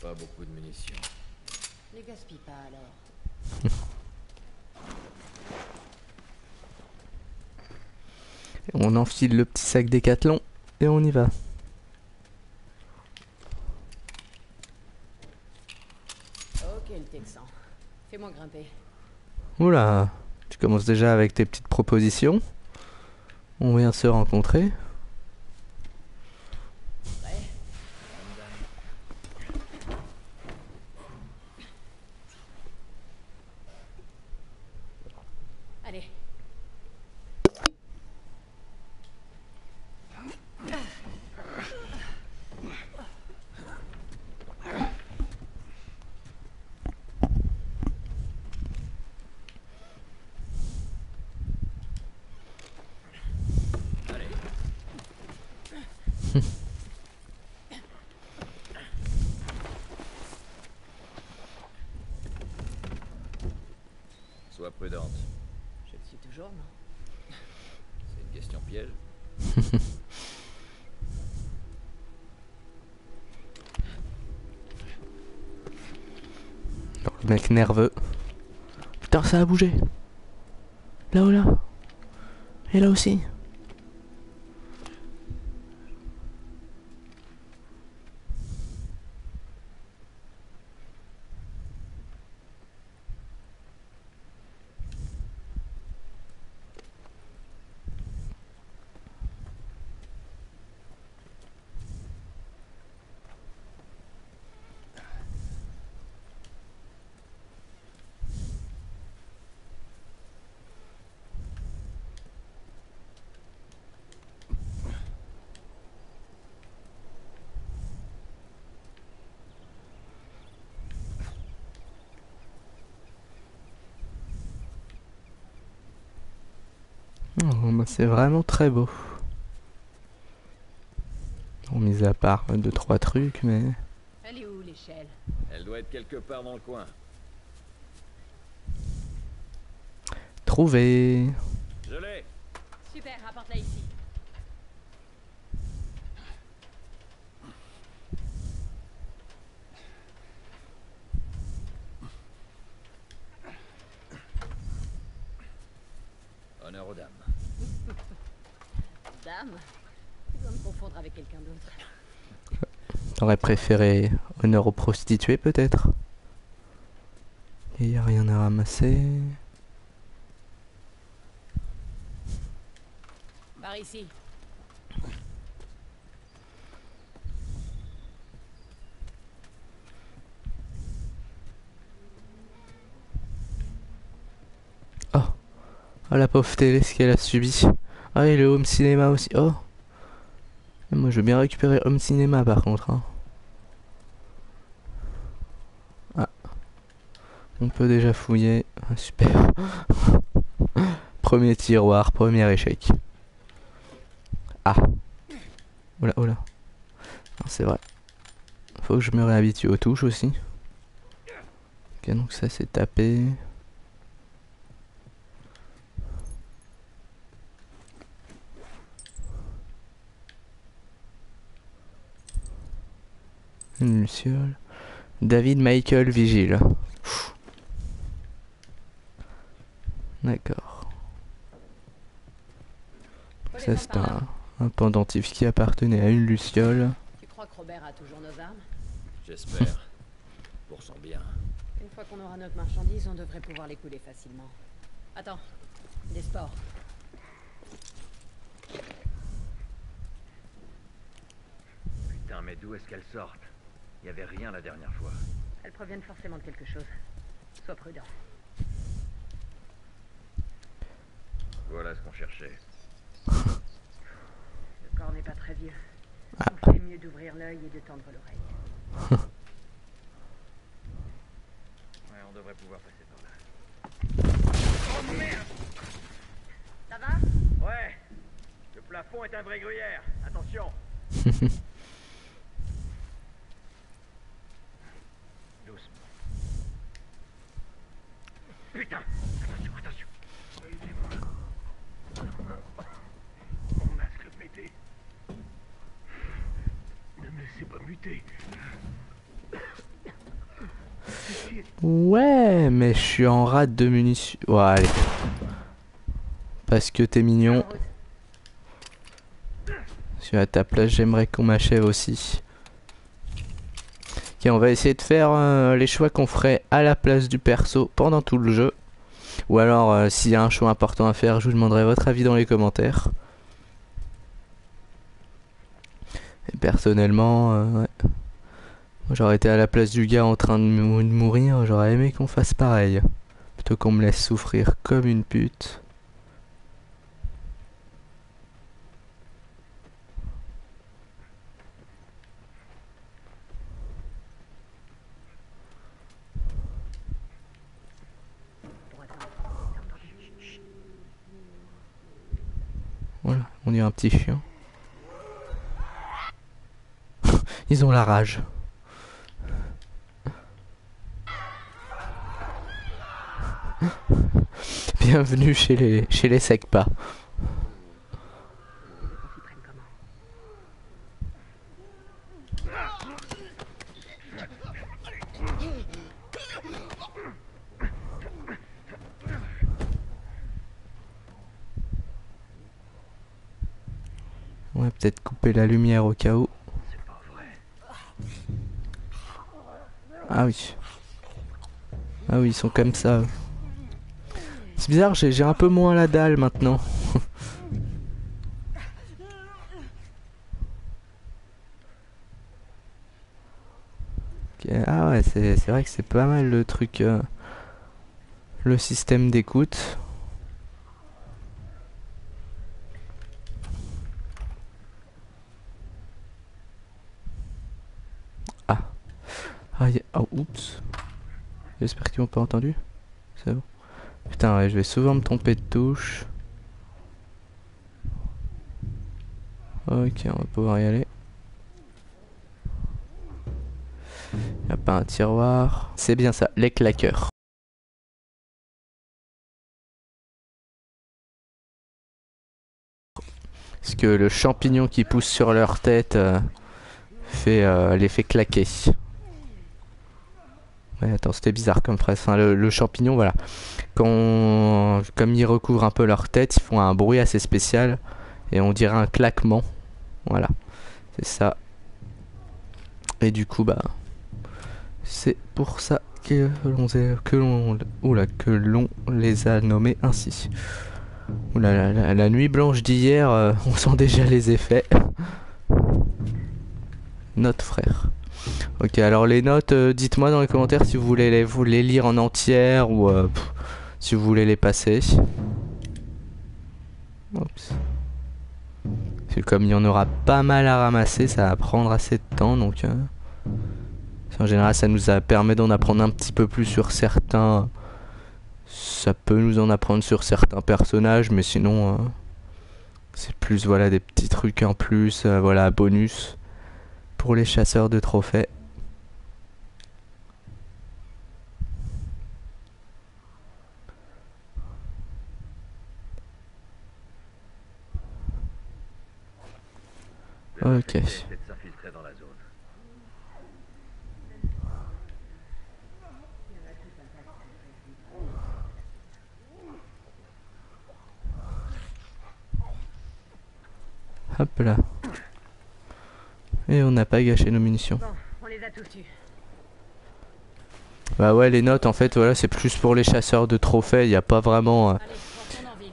Pas beaucoup de munitions. Les gaspille pas alors. On enfile le petit sac Décathlon et on y va. Ok le Texan. Fais-moi grimper. Oula, tu commences déjà avec tes petites propositions. On vient se rencontrer. Allez. Sois prudente. Je le suis toujours, non? C'est une question piège. Le mec nerveux. Putain, ça a bougé. Là ou là. Et là aussi. Oh, bah, c'est vraiment très beau. Bon, mis à part 2-3 trucs, mais... Elle est où l'échelle? Elle doit être quelque part dans le coin. Trouvé. Je l'ai. Super, apporte-la ici. Honneur aux dames. Dame, tu dois me confondre avec quelqu'un d'autre. T'aurais préféré honneur aux prostituées, peut-être? Il n'y a rien à ramasser. Par ici. Oh. Oh, la pauvre télé, ce qu'elle a subi. Ah, et le home cinéma aussi. Oh. Moi, je veux bien récupérer home cinéma, par contre. Hein. Ah. On peut déjà fouiller. Ah, super. Premier tiroir, premier échec. Ah. Oula, oula. Non, c'est vrai. Faut que je me réhabitue aux touches aussi. Ok, donc ça c'est tapé. Une luciole. David Michael Vigile. D'accord. Ça c'est un pendentif qui appartenait à une luciole. Tu crois que Robert a toujours nos armes? J'espère. Pour son bien. Une fois qu'on aura notre marchandise, on devrait pouvoir les couler facilement. Attends, des sports. Putain, mais d'où est-ce qu'elles sortent? Il y avait rien la dernière fois. Elles proviennent forcément de quelque chose. Sois prudent. Voilà ce qu'on cherchait. Le corps n'est pas très vieux. Donc c'est mieux d'ouvrir l'œil et de tendre l'oreille. Ouais, on devrait pouvoir passer par là. Oh merde! Ça va? Ouais! Le plafond est un vrai gruyère. Attention! Doucement. Putain! Attention, attention! Mon masque pété. Ne me laissez pas muter. Ouais, mais je suis en rate de munitions. Ouais, allez. Parce que t'es mignon. Je suis à ta place, j'aimerais qu'on m'achève aussi. Ok, on va essayer de faire les choix qu'on ferait à la place du perso pendant tout le jeu. Ou alors, s'il y a un choix important à faire, je vous demanderai votre avis dans les commentaires. Et personnellement, ouais. Moi, j'aurais été à la place du gars en train de mourir, j'aurais aimé qu'on fasse pareil. Plutôt qu'on me laisse souffrir comme une pute. Voilà, on dirait un petit chien. Ils ont la rage. Bienvenue chez les Secpa. On va peut-être couper la lumière au cas où. Ah oui. Ah oui, ils sont comme ça. C'est bizarre, j'ai un peu moins la dalle maintenant. Okay. Ah ouais, c'est vrai que c'est pas mal le truc. Le système d'écoute. Ah. Ah, oh, oups. J'espère qu'ils m'ont pas entendu. C'est bon. Putain, ouais, je vais souvent me tromper de touche. Ok, on va pouvoir y aller. Y a pas un tiroir. C'est bien ça, les claqueurs. Parce que le champignon qui pousse sur leur tête les fait claquer. Ouais, attends, c'était bizarre comme phrase. Enfin, le champignon, voilà. Comme ils recouvrent un peu leur tête, ils font un bruit assez spécial. Et on dirait un claquement. Voilà, c'est ça. Et du coup, bah, c'est pour ça que l'on les a nommés ainsi. Oula, la nuit blanche d'hier, on sent déjà les effets. Notes, frère. Ok, alors les notes, dites-moi dans les commentaires si vous voulez les lire en entière ou si vous voulez les passer. Oups. Parce que comme il y en aura pas mal à ramasser, ça va prendre assez de temps, donc en général ça nous permet d'en apprendre un petit peu plus sur certains. Ça peut nous en apprendre sur certains personnages, mais sinon c'est plus voilà des petits trucs en plus, voilà bonus pour les chasseurs de trophées. Ok. Hop là. Et on n'a pas gâché nos munitions. Bon, on les a tous tués. Bah ouais, les notes en fait, voilà, c'est plus pour les chasseurs de trophées. Il n'y a pas vraiment. Allez, on retourne en ville.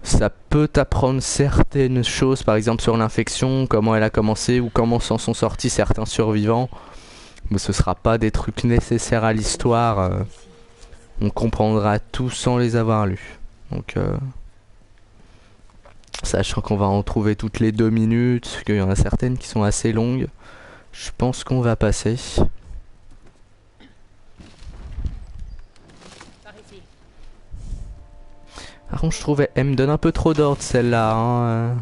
Ça peut t'apprendre certaines choses, par exemple sur l'infection, comment elle a commencé ou comment s'en sont sortis certains survivants. Mais ce sera pas des trucs nécessaires à l'histoire. On comprendra tout sans les avoir lus. Donc, sachant qu'on va en trouver toutes les 2 minutes, qu'il y en a certaines qui sont assez longues, je pense qu'on va passer. Par ici. Par contre, je trouvais, elle me donne un peu trop d'ordre celle-là. Hein.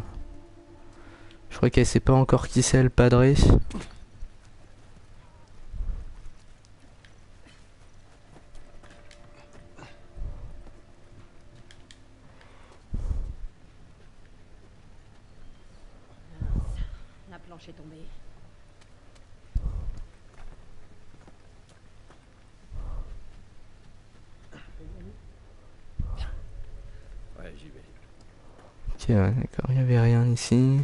Je crois qu'elle sait pas encore qui c'est le padré. La planche est tombée. Ouais, j'y vais. Ok, ouais, d'accord, il n'y avait rien ici.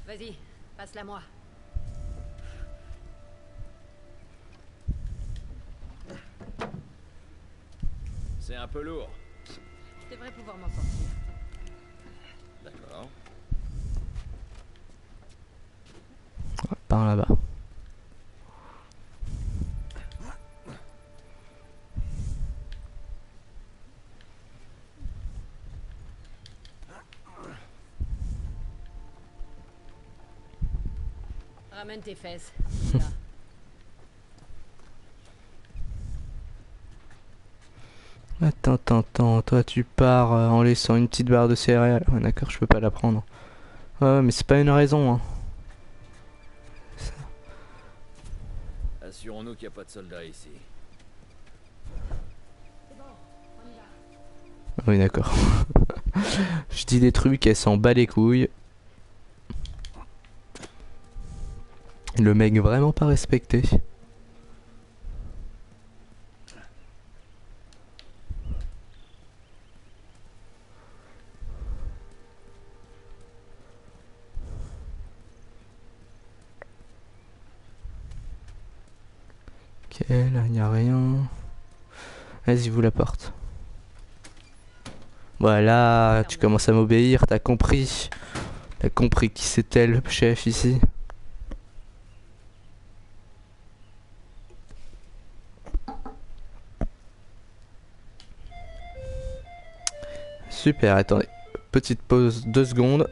Vas-y, passe-la moi. C'est un peu lourd. Je devrais pouvoir m'en sortir. D'accord. Par là-bas. Ramène tes fesses. Là. Attends, toi tu pars en laissant une petite barre de céréales. Ouais, d'accord, je peux pas la prendre. Ouais, mais c'est pas une raison. Hein. Assurons-nous qu'il n'y a pas de soldats ici. Oui, d'accord. Je dis des trucs, elle s'en bat les couilles. Le mec vraiment pas respecté. Ok, là il n'y a rien. Vas-y, vous la porte. Voilà, tu commences à m'obéir, t'as compris. T'as compris qui c'était le chef ici. Super, attendez. petite pause 2 secondes.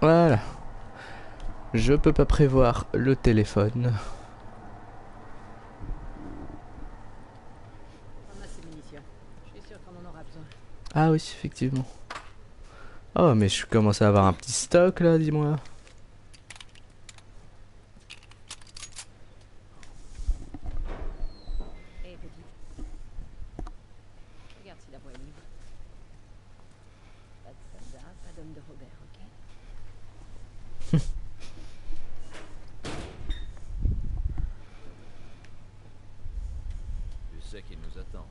Voilà. Je peux pas prévoir le téléphone. Ah oui, effectivement. Oh, mais je commence à avoir un petit stock là, dis-moi. Regarde si la voie est libre. Pas de soldat, pas d'homme de Robert, ok? Tu sais qu'il nous attend.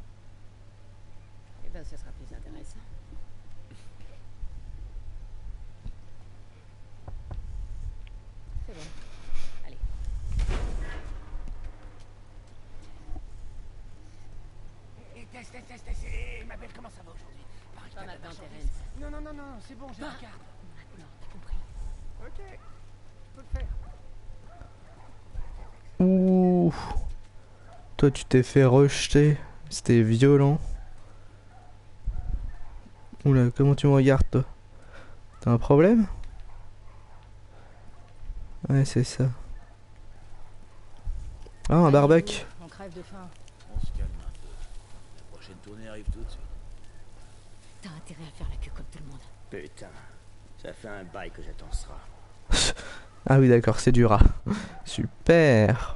Eh ben, ce sera plus intéressant. C'est bon. Allez. Tess, ma belle, comment ça va aujourd'hui? Pas maintenant, Terence. Non, c'est bon, j'ai la carte. Maintenant, t'as compris. Ok, je peux le faire. Ouh. Toi, tu t'es fait rejeter. C'était violent. Oula, comment tu me regardes, toi? T'as un problème? Ouais, c'est ça. Ah, un barbecue. On crève de faim. On se calme un peu. La prochaine tournée arrive tout de suite. T'as intérêt à faire la queue comme tout le monde. Putain, ça fait un bail que j'attends ce rat. Ah oui, d'accord, c'est du rat. Super.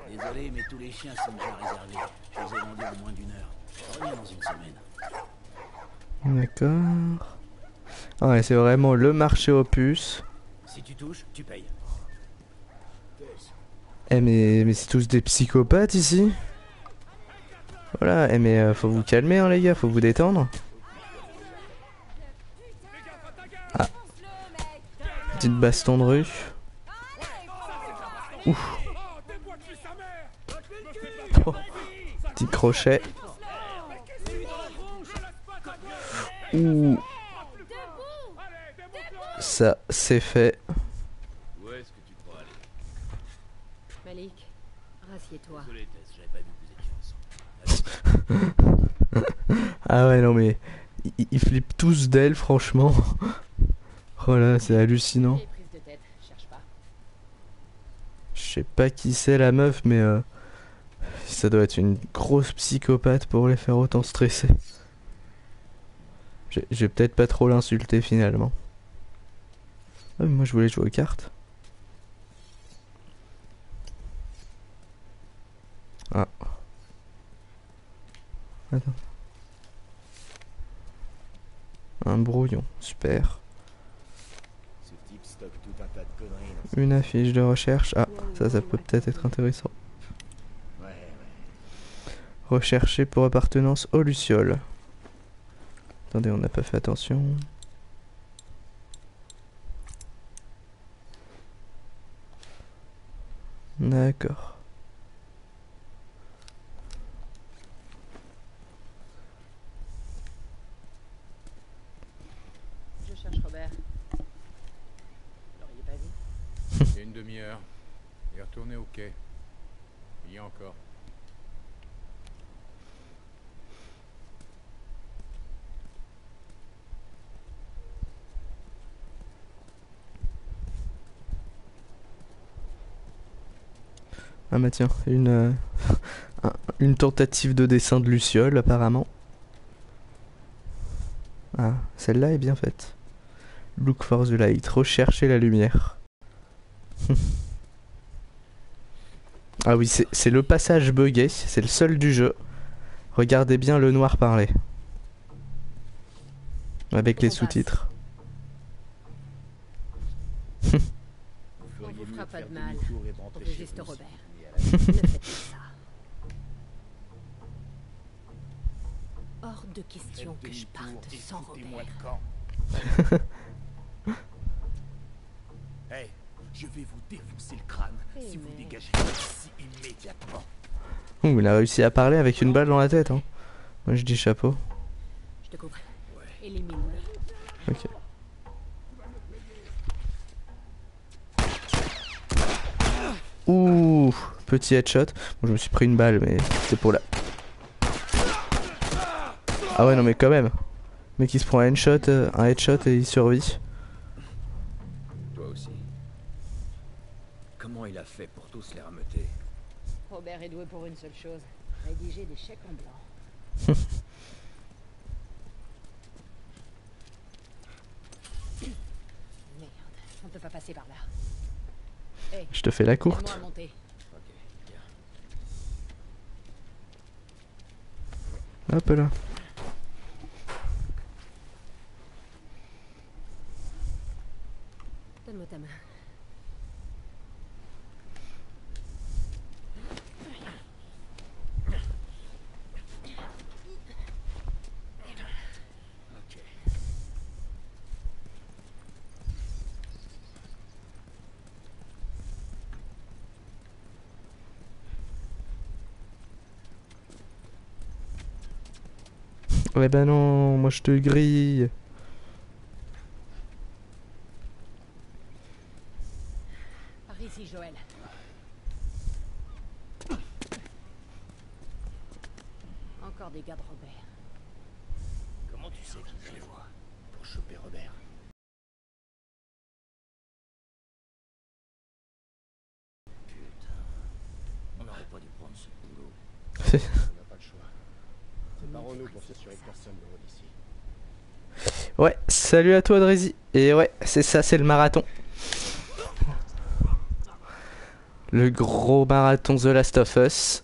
Désolé, mais tous les chiens sont déjà réservés. Je les ai vendus en moins d'1 heure. Je reviens dans une semaine. D'accord. Ah ouais, c'est vraiment le marché aux puces. Si tu touches, tu payes. Eh mais c'est tous des psychopathes ici. Voilà, eh mais faut vous calmer hein les gars, faut vous détendre. Ah. Petite baston de rue. Ouf. Oh. Petit crochet. Ouh. Ça, c'est fait. Où est-ce que tu crois aller? Malik, rassieds-toi. Désolé, Tess, j'avais pas vu que vous étiez ensemble. Ah ouais, non mais... Ils flippent tous d'elle, franchement. Oh là, c'est hallucinant. Prise de tête, cherche pas. Je sais pas qui c'est la meuf, mais... ça doit être une grosse psychopathe pour les faire autant stresser. Je vais peut-être pas trop l'insulter finalement. Ah, mais moi je voulais jouer aux cartes. Ah. Attends. Un brouillon, super. Ce type stocke tout un tas de conneries dans Une affiche de recherche. Ah, ça peut peut-être être intéressant. Ouais. Rechercher pour appartenance aux lucioles. Attendez, on n'a pas fait attention. D'accord. Je cherche Robert. Vous l'auriez pas vu? Il y a une demi-heure. Il est retourné au quai. Il y a encore. Ah bah tiens, une tentative de dessin de Luciole apparemment. Ah, celle-là est bien faite. Look for the light, rechercher la lumière. Ah oui, c'est le passage buggé, c'est le seul du jeu. Regardez bien le noir parler. Avec les sous-titres. On vous fera pas de mal. Pour le geste Robert. Ne faites pas ça. Hors de question que je parte sans Robert. Hey, Je vais vous défoncer le crâne si vous dégagez d'ici immédiatement. Ouh, il a réussi à parler avec une balle dans la tête, hein. Moi je dis chapeau. Je te couvre. Élimine-le. Ok. Ouh, petit headshot. Bon, je me suis pris une balle, mais c'est pour la... Ah ouais, non mais quand même. Le mec il se prend un headshot et il survit. Toi aussi. Comment il a fait pour tous les rameuter? Robert est doué pour une seule chose, rédiger des chèques en blanc. Merde, on peut pas passer par là. Hey, Je te fais la courte. aide-moi à monter. Hop là. Donne-moi ta main. Ouais bah non, moi je te grille. Par ici, Joël. Encore des gars de Robert. Comment tu sais que je les vois? Pour choper Robert. Putain. On n'aurait pas dû prendre ce boulot. On n'a pas le choix. Séparons-nous pour s'assurer que personne ne rôde ici. Ouais, salut à toi Drézy. Et ouais, c'est ça, c'est le marathon. Le gros marathon The Last of Us.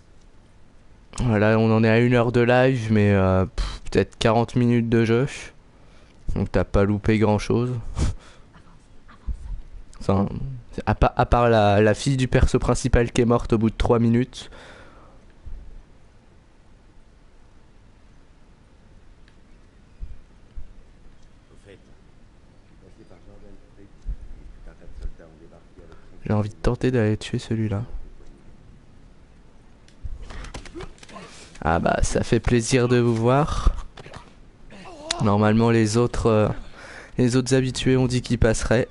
Voilà, on en est à 1 heure de live, mais peut-être 40 minutes de jeu. Donc t'as pas loupé grand chose. Enfin, à part la fille du perso principal qui est morte au bout de 3 minutes. J'ai envie de tenter d'aller tuer celui-là. Ah bah ça fait plaisir de vous voir. Normalement les autres habitués ont dit qu'ils passeraient.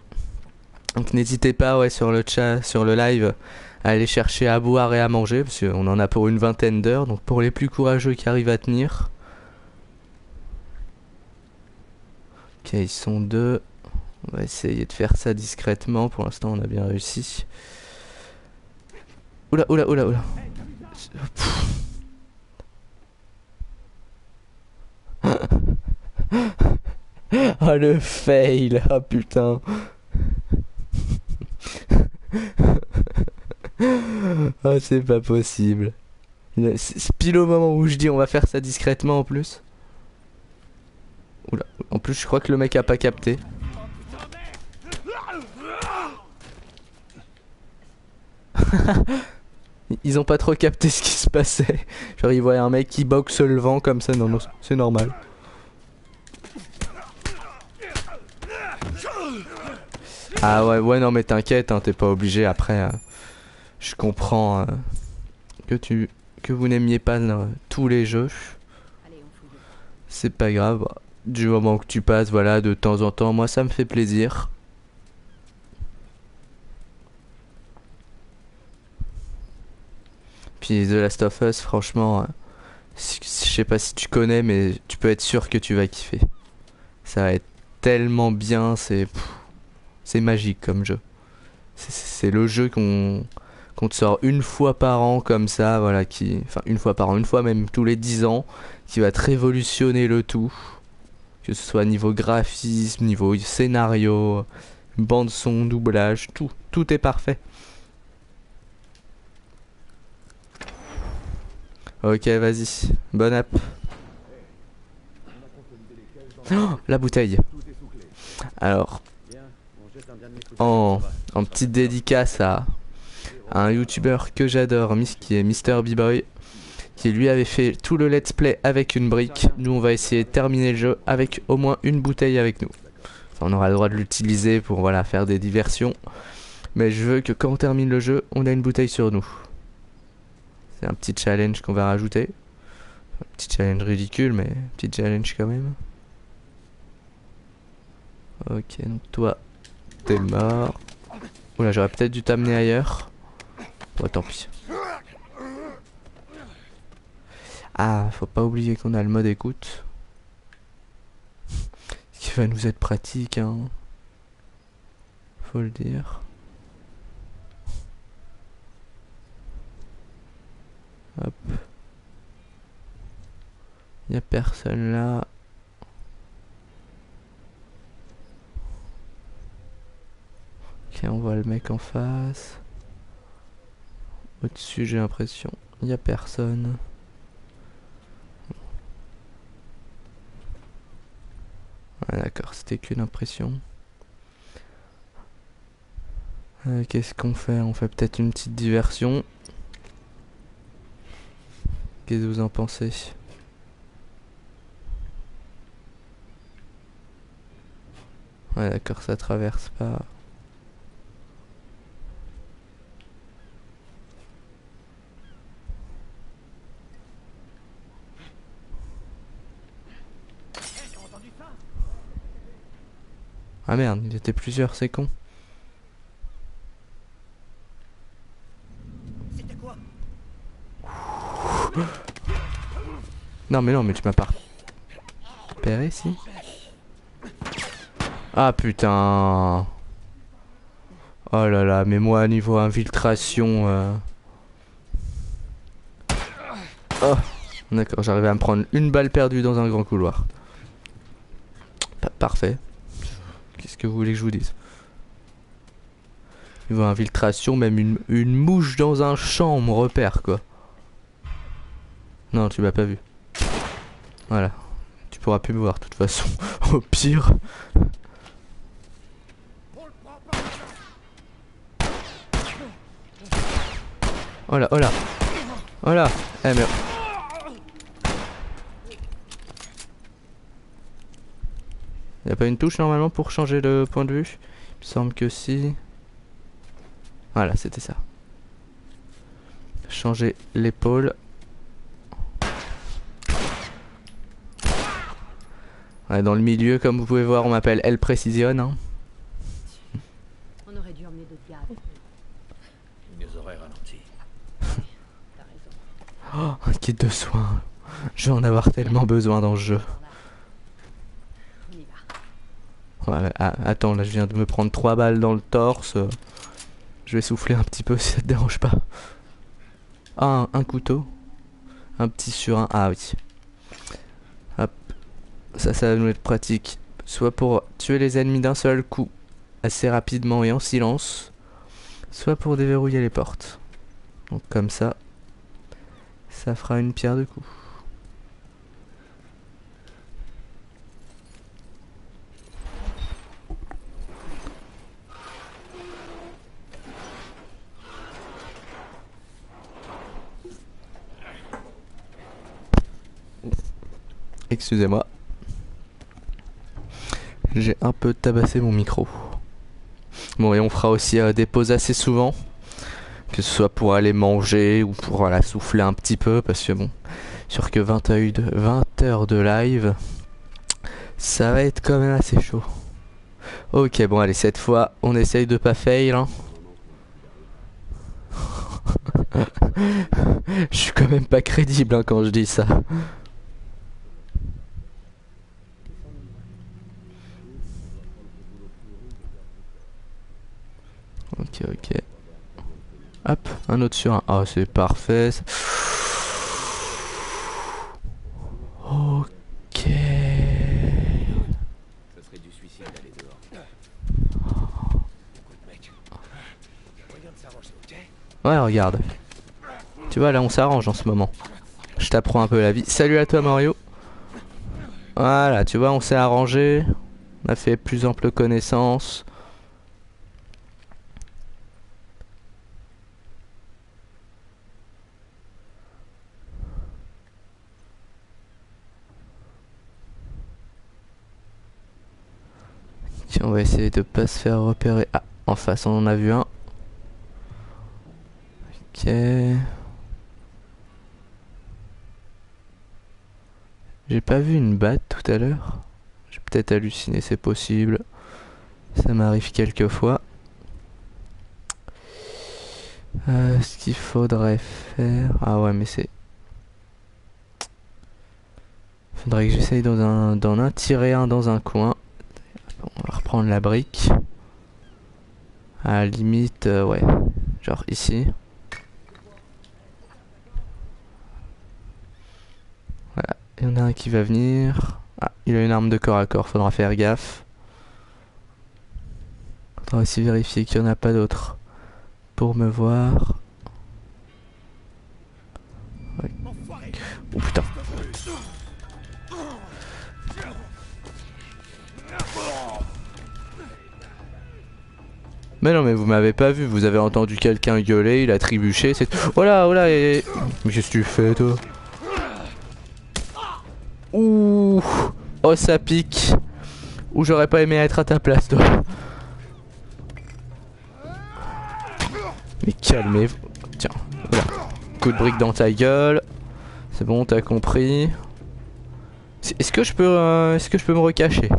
Donc n'hésitez pas ouais, sur le chat, sur le live, à aller chercher à boire et à manger. Parce qu'on en a pour une vingtaine d'heures. Donc pour les plus courageux qui arrivent à tenir. Ok, ils sont 2. On va essayer de faire ça discrètement. Pour l'instant, on a bien réussi. Oula, oula, oula, oula. Oh le fail. Oh putain. Oh c'est pas possible. C'est pile au moment où je dis on va faire ça discrètement en plus. Oula. En plus je crois que le mec a pas capté. Ils ont pas trop capté ce qui se passait. Genre ils voyaient un mec qui boxe le vent comme ça. Non, non, c'est normal. Ah ouais, ouais, non mais t'inquiète, hein, t'es pas obligé après. Je comprends que vous n'aimiez pas tous les jeux. C'est pas grave. Du moment que tu passes, voilà, de temps en temps, moi ça me fait plaisir. Puis The Last of Us, franchement, je sais pas si tu connais, mais tu peux être sûr que tu vas kiffer. Ça va être tellement bien, c'est magique comme jeu. C'est le jeu qu'on te sort une fois par an comme ça, voilà, enfin une fois par an, une fois même tous les 10 ans, qui va te révolutionner le tout. Que ce soit niveau graphisme, niveau scénario, bande son, doublage, tout est parfait. Ok, vas-y, bonne app. Oh, la bouteille. Alors, en petite dédicace à un youtubeur que j'adore, qui est Mr. B-Boy, qui lui avait fait tout le let's play avec une brique. Nous on va essayer de terminer le jeu avec au moins une bouteille avec nous. Enfin, on aura le droit de l'utiliser pour voilà, faire des diversions. Mais je veux que quand on termine le jeu, on a une bouteille sur nous. C'est un petit challenge qu'on va rajouter. Un petit challenge ridicule, mais petit challenge quand même. Ok, donc toi, t'es mort. Oula, j'aurais peut-être dû t'amener ailleurs. Bon, tant pis. Ah, faut pas oublier qu'on a le mode écoute. Ce qui va nous être pratique, hein. Faut le dire. Hop. Y a personne là. Ok, on voit le mec en face. Au-dessus, j'ai l'impression. Y a personne. Ah, d'accord, c'était qu'une impression. Qu'est-ce qu'on fait? On fait peut-être une petite diversion. Qu'est-ce que vous en pensez? Ouais, d'accord, ça traverse pas. Ah merde, il était plusieurs, c'est con. C'était quoi? Non mais tu m'as pas repéré si? Ah putain. Oh là là, mais moi niveau infiltration Oh, d'accord, j'arrivais à me prendre une balle perdue dans un grand couloir. Parfait. Qu'est-ce que vous voulez que je vous dise? Niveau infiltration, même une mouche dans un champ, on me repère quoi. Non, tu m'as pas vu. Voilà. Tu pourras plus me voir de toute façon. Au pire. Oh là, oh là. Oh là. Eh mais... Y a pas une touche normalement pour changer le point de vue? Il me semble que si. Voilà, c'était ça. Changer l'épaule. Ouais, dans le milieu, comme vous pouvez voir, on m'appelle El Precision. Hein. On aurait dû emmener d'autres gars. Il nous aurait ralenti. T'as raison. Oh, un kit de soins. Je vais en avoir tellement besoin dans ce jeu. On y va. Ouais, attends, là je viens de me prendre 3 balles dans le torse. Je vais souffler un petit peu si ça te dérange pas. Ah, un couteau. Un petit surin. Ah oui. Hop. Ça va nous être pratique. Soit pour tuer les ennemis d'un seul coup, assez rapidement et en silence. Soit pour déverrouiller les portes. Donc comme ça, ça fera une pierre deux coups. Excusez-moi. J'ai un peu tabassé mon micro. Bon, et on fera aussi des pauses assez souvent. Que ce soit pour aller manger ou pour voilà, souffler un petit peu. Parce que bon, sûr que 20 heures de live, ça va être quand même assez chaud. Ok, bon allez, cette fois, on essaye de pas fail. Hein. Je suis quand même pas crédible hein, quand je dis ça. Ok. Hop, un autre sur un. Ah, c'est parfait. Ok. Ce serait du suicide d'aller dehors. Écoute, mec. Voyons de s'arranger, ok? Ouais, regarde. Tu vois, là, on s'arrange en ce moment. Je t'apprends un peu la vie. Salut à toi, Mario. Voilà, tu vois, on s'est arrangé. On a fait plus ample connaissance. On va essayer de pas se faire repérer. Ah, en face on en a vu un. Ok. J'ai pas vu une batte tout à l'heure. J'ai peut-être halluciné, c'est possible. Ça m'arrive quelques fois. Ce qu'il faudrait faire... Ah ouais, mais c'est... Faudrait que j'essaye d'en tirer un dans un coin. On va reprendre la brique. À la limite, ouais. Genre ici. Voilà. Il y en a un qui va venir. Ah, il a une arme de corps à corps, faudra faire gaffe. Faudra aussi vérifier qu'il n'y en a pas d'autres pour me voir. Ouais. Oh putain. Mais non, mais vous m'avez pas vu, vous avez entendu quelqu'un gueuler, il a trébuché, c'est... Voilà, voilà, et... Mais qu'est-ce que tu fais, toi? Ouh. Oh, ça pique. Ouh, j'aurais pas aimé être à ta place, toi. Mais calmez-vous. Tiens, voilà. Coup de brique dans ta gueule. C'est bon, t'as compris. Est-ce que je peux me recacher?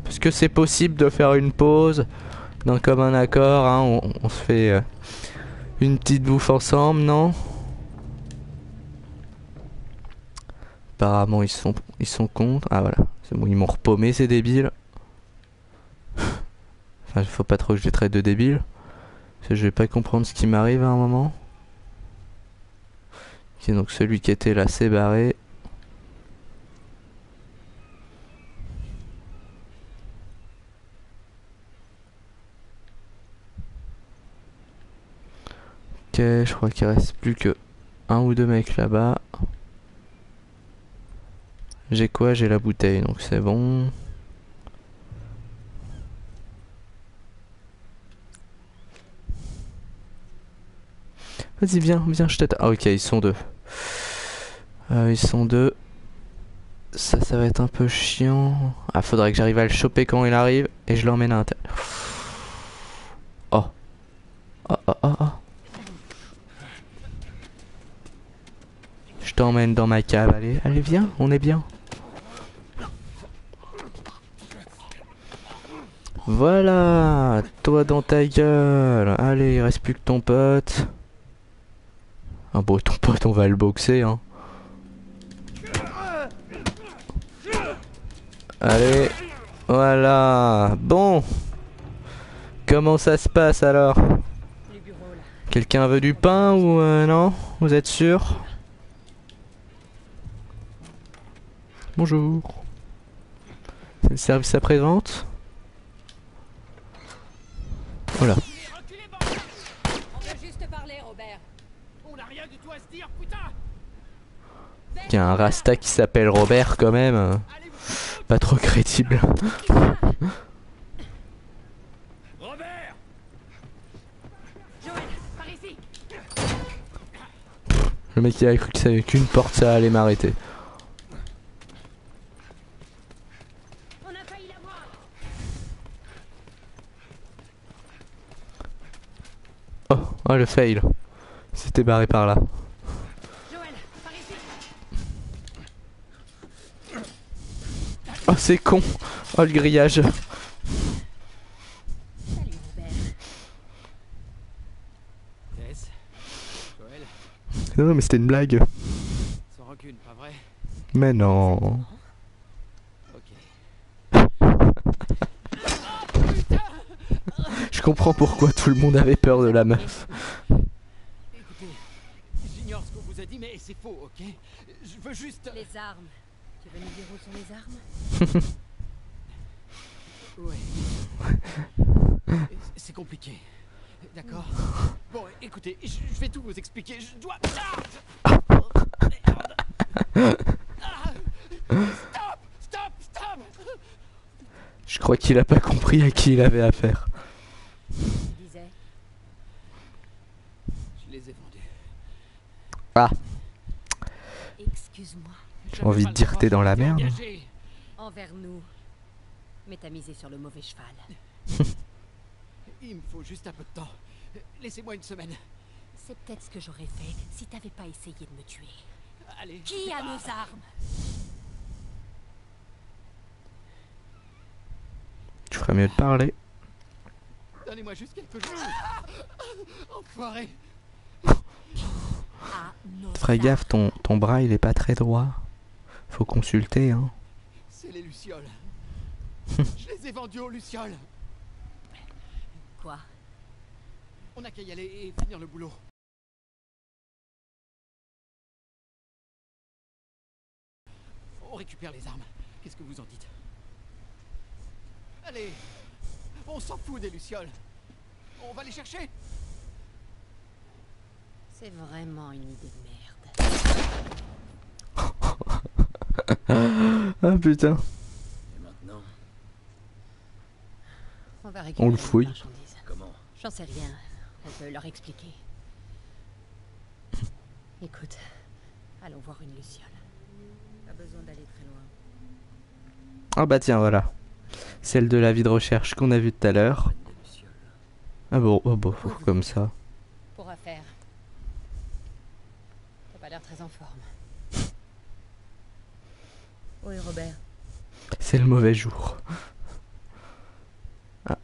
Est-ce que c'est possible de faire une pause d'un commun accord, hein, on se fait une petite bouffe ensemble, non? Apparemment ils sont contre. Ah voilà, c'est bon, ils m'ont repaumé ces débiles. Enfin, faut pas trop que je les traite de débiles. Parce que je vais pas comprendre ce qui m'arrive à un moment. Ok, donc celui qui était là s'est barré. Ok, je crois qu'il reste plus que un ou deux mecs là-bas. J'ai quoi? J'ai la bouteille, donc c'est bon. Vas-y, viens, je t'attends. Ah ok, ils sont deux. Ils sont deux. Ça va être un peu chiant. Ah, faudrait que j'arrive à le choper quand il arrive et je l'emmène à l'intérieur. Oh. Oh, oh, oh, oh. Je t'emmène dans ma cave, allez, allez viens, on est bien. Voilà, toi dans ta gueule. Allez, il reste plus que ton pote. Ah bon, ton pote, on va le boxer, hein. Allez, voilà. Bon, comment ça se passe alors? Quelqu'un veut du pain ou non? Vous êtes sûr? Bonjour. C'est le service après-vente? Voilà. Il y a un Rasta qui s'appelle Robert quand même. Pas trop crédible. Le mec il a cru que c'est qu'une porte ça allait m'arrêter. Oh le fail. C'était barré par là. Oh c'est con. Oh le grillage. Non mais c'était une blague. Sans rancune, pas vrai? Mais non. Je comprends pourquoi tout le monde avait peur de la meuf. Écoutez, j'ignore ce qu'on vous a dit, mais c'est faux, ok? Je veux juste... Les armes. Tu veux nous dire où sont les armes? Ouais. C'est compliqué. D'accord? Bon, écoutez, je vais tout vous expliquer. Je dois... Stop! Je crois qu'il a pas compris à qui il avait affaire. Je les ai vendus. Ah. Excuse-moi. J'ai envie de dire t'es dans la merde. Envers nous. Mais t'as misé sur le mauvais cheval. Il me faut juste un peu de temps. Laissez-moi une semaine. C'est peut-être ce que j'aurais fait si t'avais pas essayé de me tuer. Allez. Qui a nos armes? Tu ferais mieux de parler. Donnez-moi juste quelques jours. Enfoiré. Ferais gaffe, ton bras il est pas très droit. Faut consulter, hein. C'est les lucioles. Je les ai vendus aux lucioles. Quoi? On n'a qu'à y aller et finir le boulot. On récupère les armes. Qu'est-ce que vous en dites? Allez, on s'en fout des lucioles. On va les chercher. C'est vraiment une idée de merde. Ah putain. Et maintenant? On va récupérer On le fouille. les marchandises. Comment? J'en sais rien. On peut leur expliquer. Écoute, allons voir une luciole. Pas besoin d'aller très loin. Ah bah tiens, voilà. Celle de la vie de recherche qu'on a vue tout à l'heure. Ah bon, oh bon, comme ça. Pourra faire. T'as pas l'air très en forme. Oui, Robert. C'est le mauvais jour. Ah.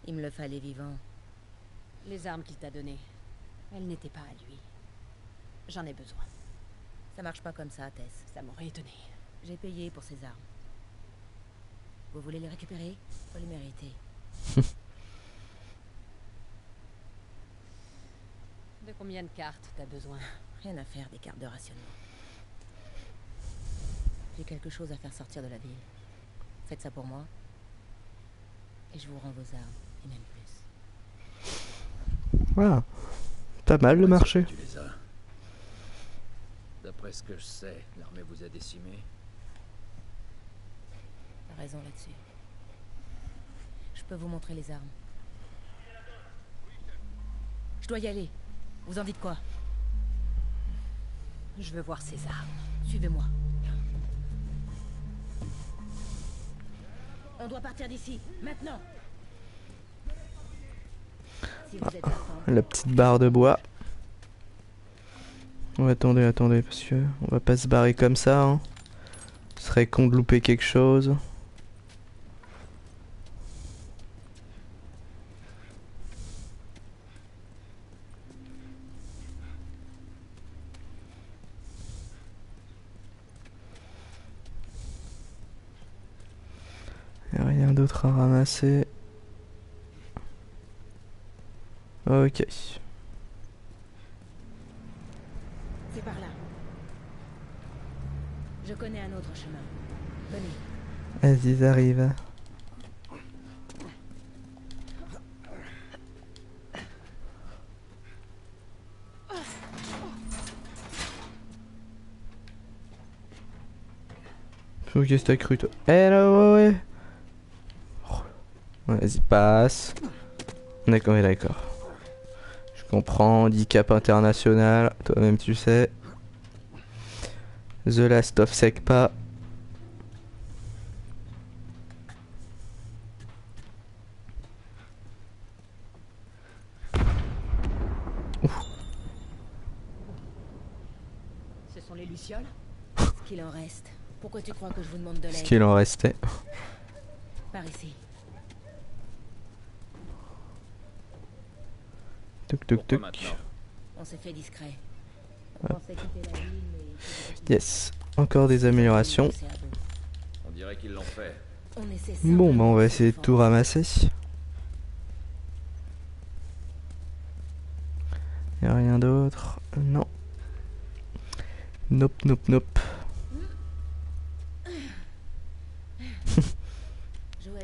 Il me le fallait vivant. Les armes qu'il t'a données, elles n'étaient pas à lui. J'en ai besoin. Ça marche pas comme ça, Tess. Ça m'aurait étonné. J'ai payé pour ces armes. Vous voulez les récupérer? Faut les mériter. De combien de cartes t'as besoin? Rien à faire des cartes de rationnement. J'ai quelque chose à faire sortir de la ville. Faites ça pour moi. Et je vous rends vos armes, et même plus. Voilà. Pas mal le marché. Tu les as. D'après ce que je sais, l'armée vous a décimé. T'as raison là-dessus. Je peux vous montrer les armes. Je dois y aller. Vous en dites quoi? Je veux voir ces armes. Suivez-moi. On doit partir d'ici, maintenant. Si vous êtes partant. La petite barre de bois. Oh, attendez, parce que on va pas se barrer comme ça, hein. Ce serait con de louper quelque chose. Y a rien d'autre à ramasser. Ok. C'est par là. Je connais un autre chemin. Venez. Vas-y, ils arrivent. Qu'est-ce que t'as cru, toi? Eh là, ouais. Vas-y, passe. D'accord, d'accord. Je comprends, handicap international, toi-même tu sais. The Last of Secpa. Ce sont les lucioles? Ce qu'il en reste. Pourquoi tu crois que je vous demande de l'aide? Ce qu'il en restait. Par ici. Tuc tuc tuc. On s'est fait discret. On pensait quitter la ville, mais... Yes. Encore des améliorations. On dirait qu'ils l'ont fait. Bon, bah on va essayer de tout ramasser. Y'a rien d'autre? Non. Nope, nope, nope.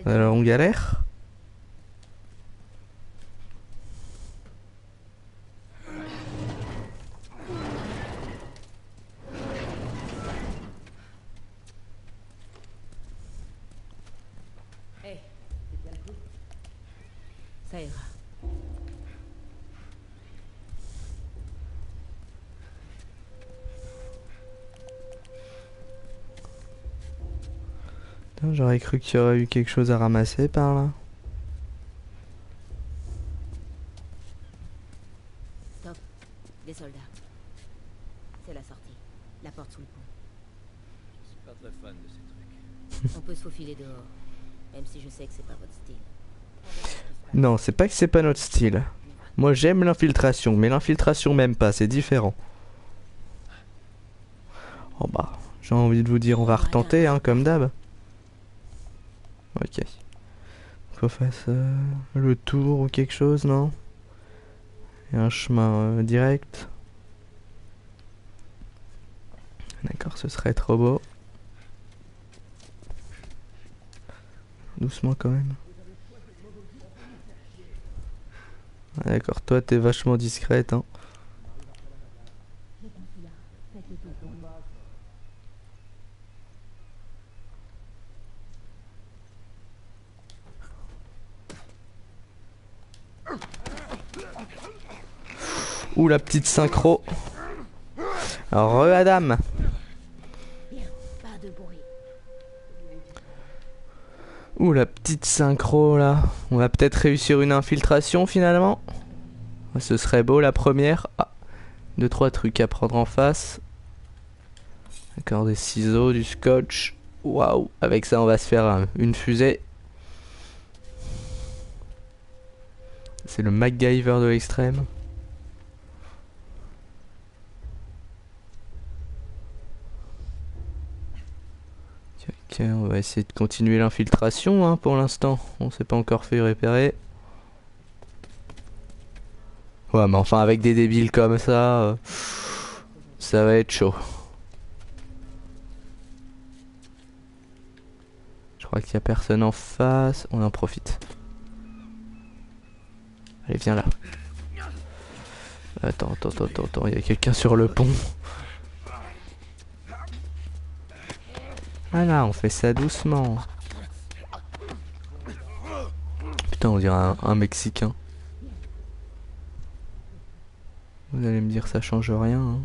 Alors on galère? Hey, c'est bien le coup. Ça ira. J'aurais cru qu'il y aurait eu quelque chose à ramasser par là. Des soldats. C'est la sortie. La porte sous le pont. Je suis pas très fan de ces trucs. On peut se faufiler dehors. Même si je sais que c'est pas votre style. Non, c'est pas que c'est pas notre style. Moi j'aime l'infiltration, mais l'infiltration même pas, c'est différent. Oh bah, j'ai envie de vous dire, on va retenter, hein, comme d'hab. Ok. Qu'on fasse le tour ou quelque chose, non? Il y a un chemin direct. D'accord, ce serait trop beau. Doucement quand même. Ah, d'accord, toi t'es vachement discrète, hein. Ouh, la petite synchro. Alors, Adam. Ouh, la petite synchro là. On va peut-être réussir une infiltration finalement. Ce serait beau la première. Ah, 2-3 trucs à prendre en face. D'accord, des ciseaux, du scotch. Waouh, avec ça on va se faire une fusée. C'est le MacGyver de l'extrême. Ok, on va essayer de continuer l'infiltration, hein, pour l'instant. On s'est pas encore fait repérer. Ouais, mais enfin avec des débiles comme ça, ça va être chaud. Je crois qu'il y a personne en face. On en profite. Allez, viens là. Attends, il y a quelqu'un sur le pont. Ah là, on fait ça doucement. Putain, on dirait un Mexicain. Vous allez me dire ça change rien, hein.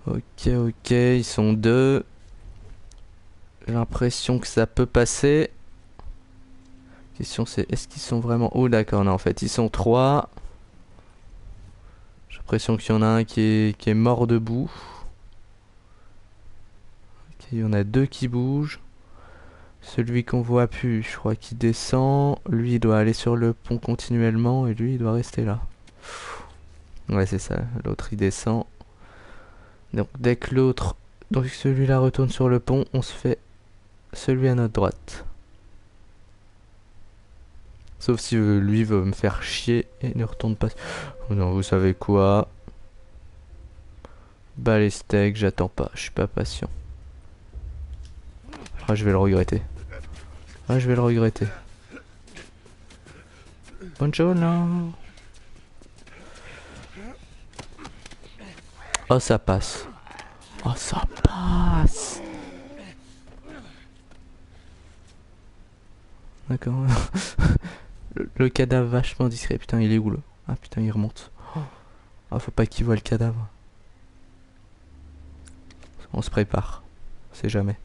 Ok, ils sont deux. J'ai l'impression que ça peut passer. Question c'est, est-ce qu'ils sont vraiment... Oh d'accord, non, en fait ils sont trois. J'ai l'impression qu'il y en a un qui est mort debout. Ok, il y en a deux qui bougent. Celui qu'on voit plus, je crois qu'il descend. Lui il doit aller sur le pont continuellement et lui il doit rester là. Ouais, c'est ça, l'autre il descend. Donc dès que l'autre, donc celui-là retourne sur le pont, on se fait celui à notre droite. Sauf si lui veut me faire chier et ne retourne pas. Oh non, vous savez quoi? Bah les steaks, j'attends pas, je suis pas patient. Ah, je vais le regretter. Ah, je vais le regretter. Buongiorno. Oh, ça passe. Oh, ça passe. D'accord. le cadavre vachement discret. Putain, il est où là? Ah putain, il remonte. Ah, faut pas qu'il voit le cadavre. On se prépare. On sait jamais.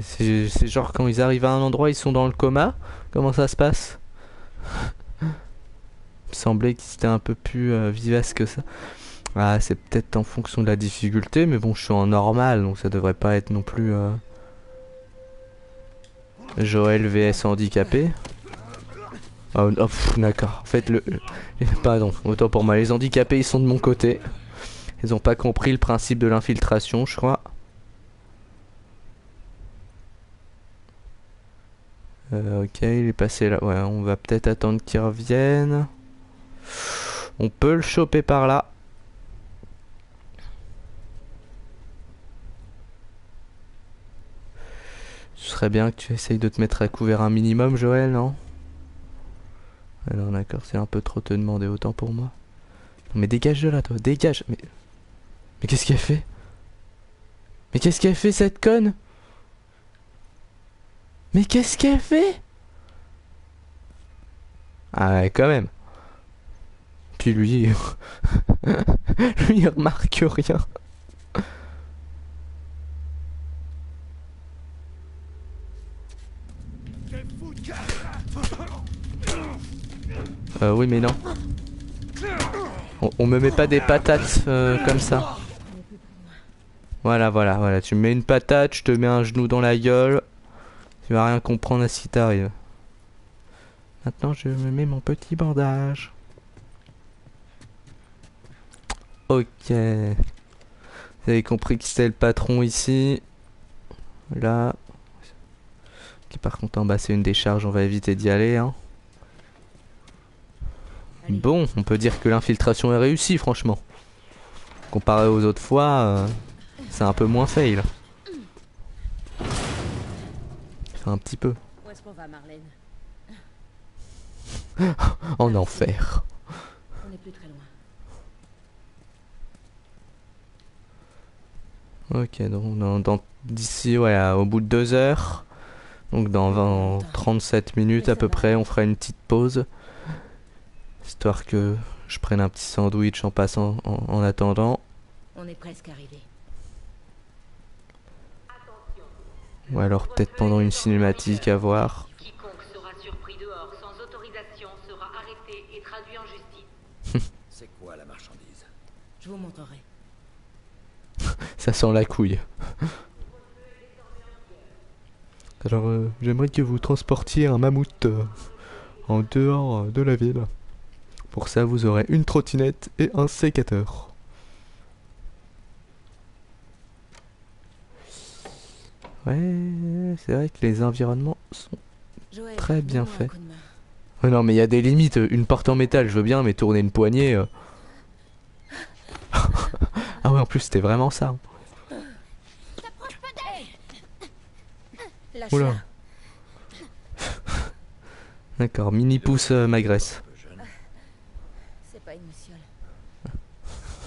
C'est genre quand ils arrivent à un endroit, ils sont dans le coma. Comment ça se passe? Il me semblait qu'ils étaient un peu plus vivaces que ça. Ah, c'est peut-être en fonction de la difficulté, mais bon, je suis en normal, donc ça devrait pas être non plus Joël vs handicapé. Oh, d'accord. En fait, pardon, autant pour moi. Les handicapés, ils sont de mon côté. Ils ont pas compris le principe de l'infiltration, je crois. Ok, il est passé là. Ouais, on va peut-être attendre qu'il revienne. On peut le choper par là. Ce serait bien que tu essayes de te mettre à couvert un minimum, Joël, non? Alors d'accord, c'est un peu trop te demander, autant pour moi. Non, mais dégage de là, toi, dégage. Mais Mais qu'est-ce qu'elle fait? Mais qu'est-ce qu'elle fait cette conne? Mais qu'est-ce qu'elle fait? Ah ouais, quand même. Puis lui... lui il remarque rien. Oui mais non. On me met pas des patates comme ça. Voilà, tu me mets une patate, je te mets un genou dans la gueule. Tu vas rien comprendre à ce qui t'arrive. Maintenant je me mets mon petit bandage. Ok. Vous avez compris qui c'est le patron ici. Là. Ok, par contre en bas c'est une décharge, on va éviter d'y aller hein. Bon, on peut dire que l'infiltration est réussie franchement. Comparé aux autres fois, c'est un peu moins fail. Enfin un petit peu. Où est-ce qu'on va, Marlène? En enfer. On n'est plus très loin. Ok, donc d'ici ouais, au bout de 2 heures, donc dans 37 minutes à peu près, on fera une petite pause. Histoire que je prenne un petit sandwich en passant en attendant. On est presque arrivé. Ou alors peut-être pendant une cinématique à voir. Quiconque sera surpris dehors sans autorisation sera arrêté et traduit en justice. C'est quoi la marchandise? Je vous montrerai. Ça sent la couille. Alors j'aimerais que vous transportiez un mammouth en dehors de la ville. Pour ça vous aurez une trottinette et un sécateur. Ouais, c'est vrai que les environnements sont très bien faits. Oh non mais il y a des limites, une porte en métal je veux bien mais tourner une poignée... Ah ouais en plus c'était vraiment ça. Oula. D'accord, mini pouce m'agresse. C'est pas une luciole.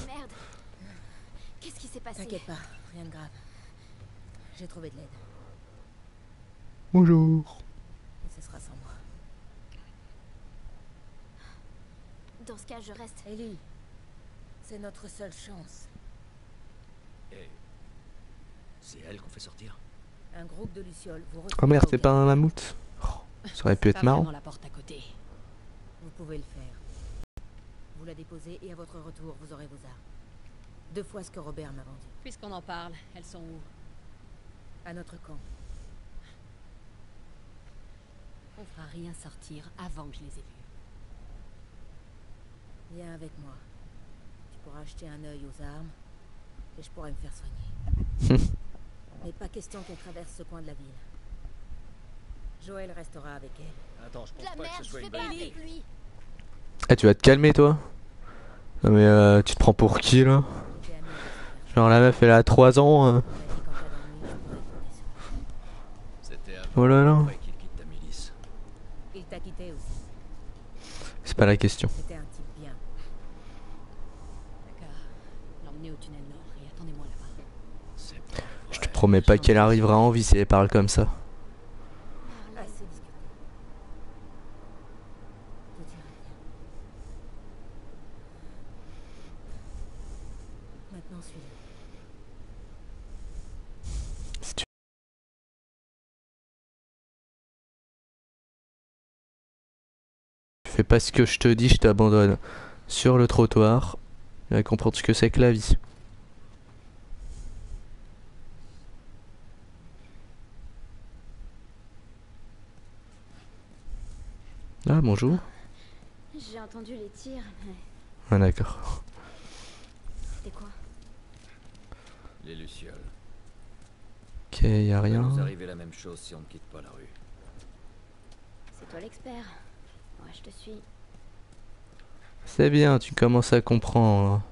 Merde. Qu'est-ce qui s'est passé? T'inquiète pas, rien de grave. J'ai trouvé de l'aide. Bonjour. Et ce sera sans moi. Dans ce cas, je reste. Ellie, c'est notre seule chance. Et c'est elle qu'on fait sortir? Un groupe de lucioles vous Oh merde, c'est pas un mammouth. Oh, ça aurait pu être marrant. La porte à côté. Vous pouvez le faire. Vous la déposez et à votre retour, vous aurez vos armes. 2 fois ce que Robert m'a vendu. Puisqu'on en parle, elles sont où? À notre camp. On fera rien sortir avant que je les ai vus. Viens avec moi. Tu pourras acheter un œil aux armes et je pourrai me faire soigner. Mais pas question qu'elle traverse ce coin de la ville. Joël restera avec elle. Attends, je pense La pas merde, que ce je soit vais une pas bonne idée. avec lui. Ah tu vas te calmer toi? Non mais tu te prends pour qui là? Genre la meuf elle a 3 ans. C'était Oh là là. qu'il quitte ta milice. Il t'a quitté aussi. C'est pas la question. C'était un type bien. D'accord. L'emmener au tunnel nord et attendez-moi là-bas. Je te promets pas qu'elle arrivera en vie si elle parle comme ça. Assez discuté. Tout ira bien. Maintenant, suis-le. Si tu fais pas ce que je te dis, je t'abandonne sur le trottoir. Tu vas comprendre ce que c'est que la vie. Ah bonjour. J'ai entendu les tirs, mais Ah d'accord. c'était quoi? Les lucioles. Ok, y a Il va rien. nous arriver la même chose si on ne quitte pas la rue. C'est toi l'expert. Ouais, je te suis. C'est bien, tu commences à comprendre.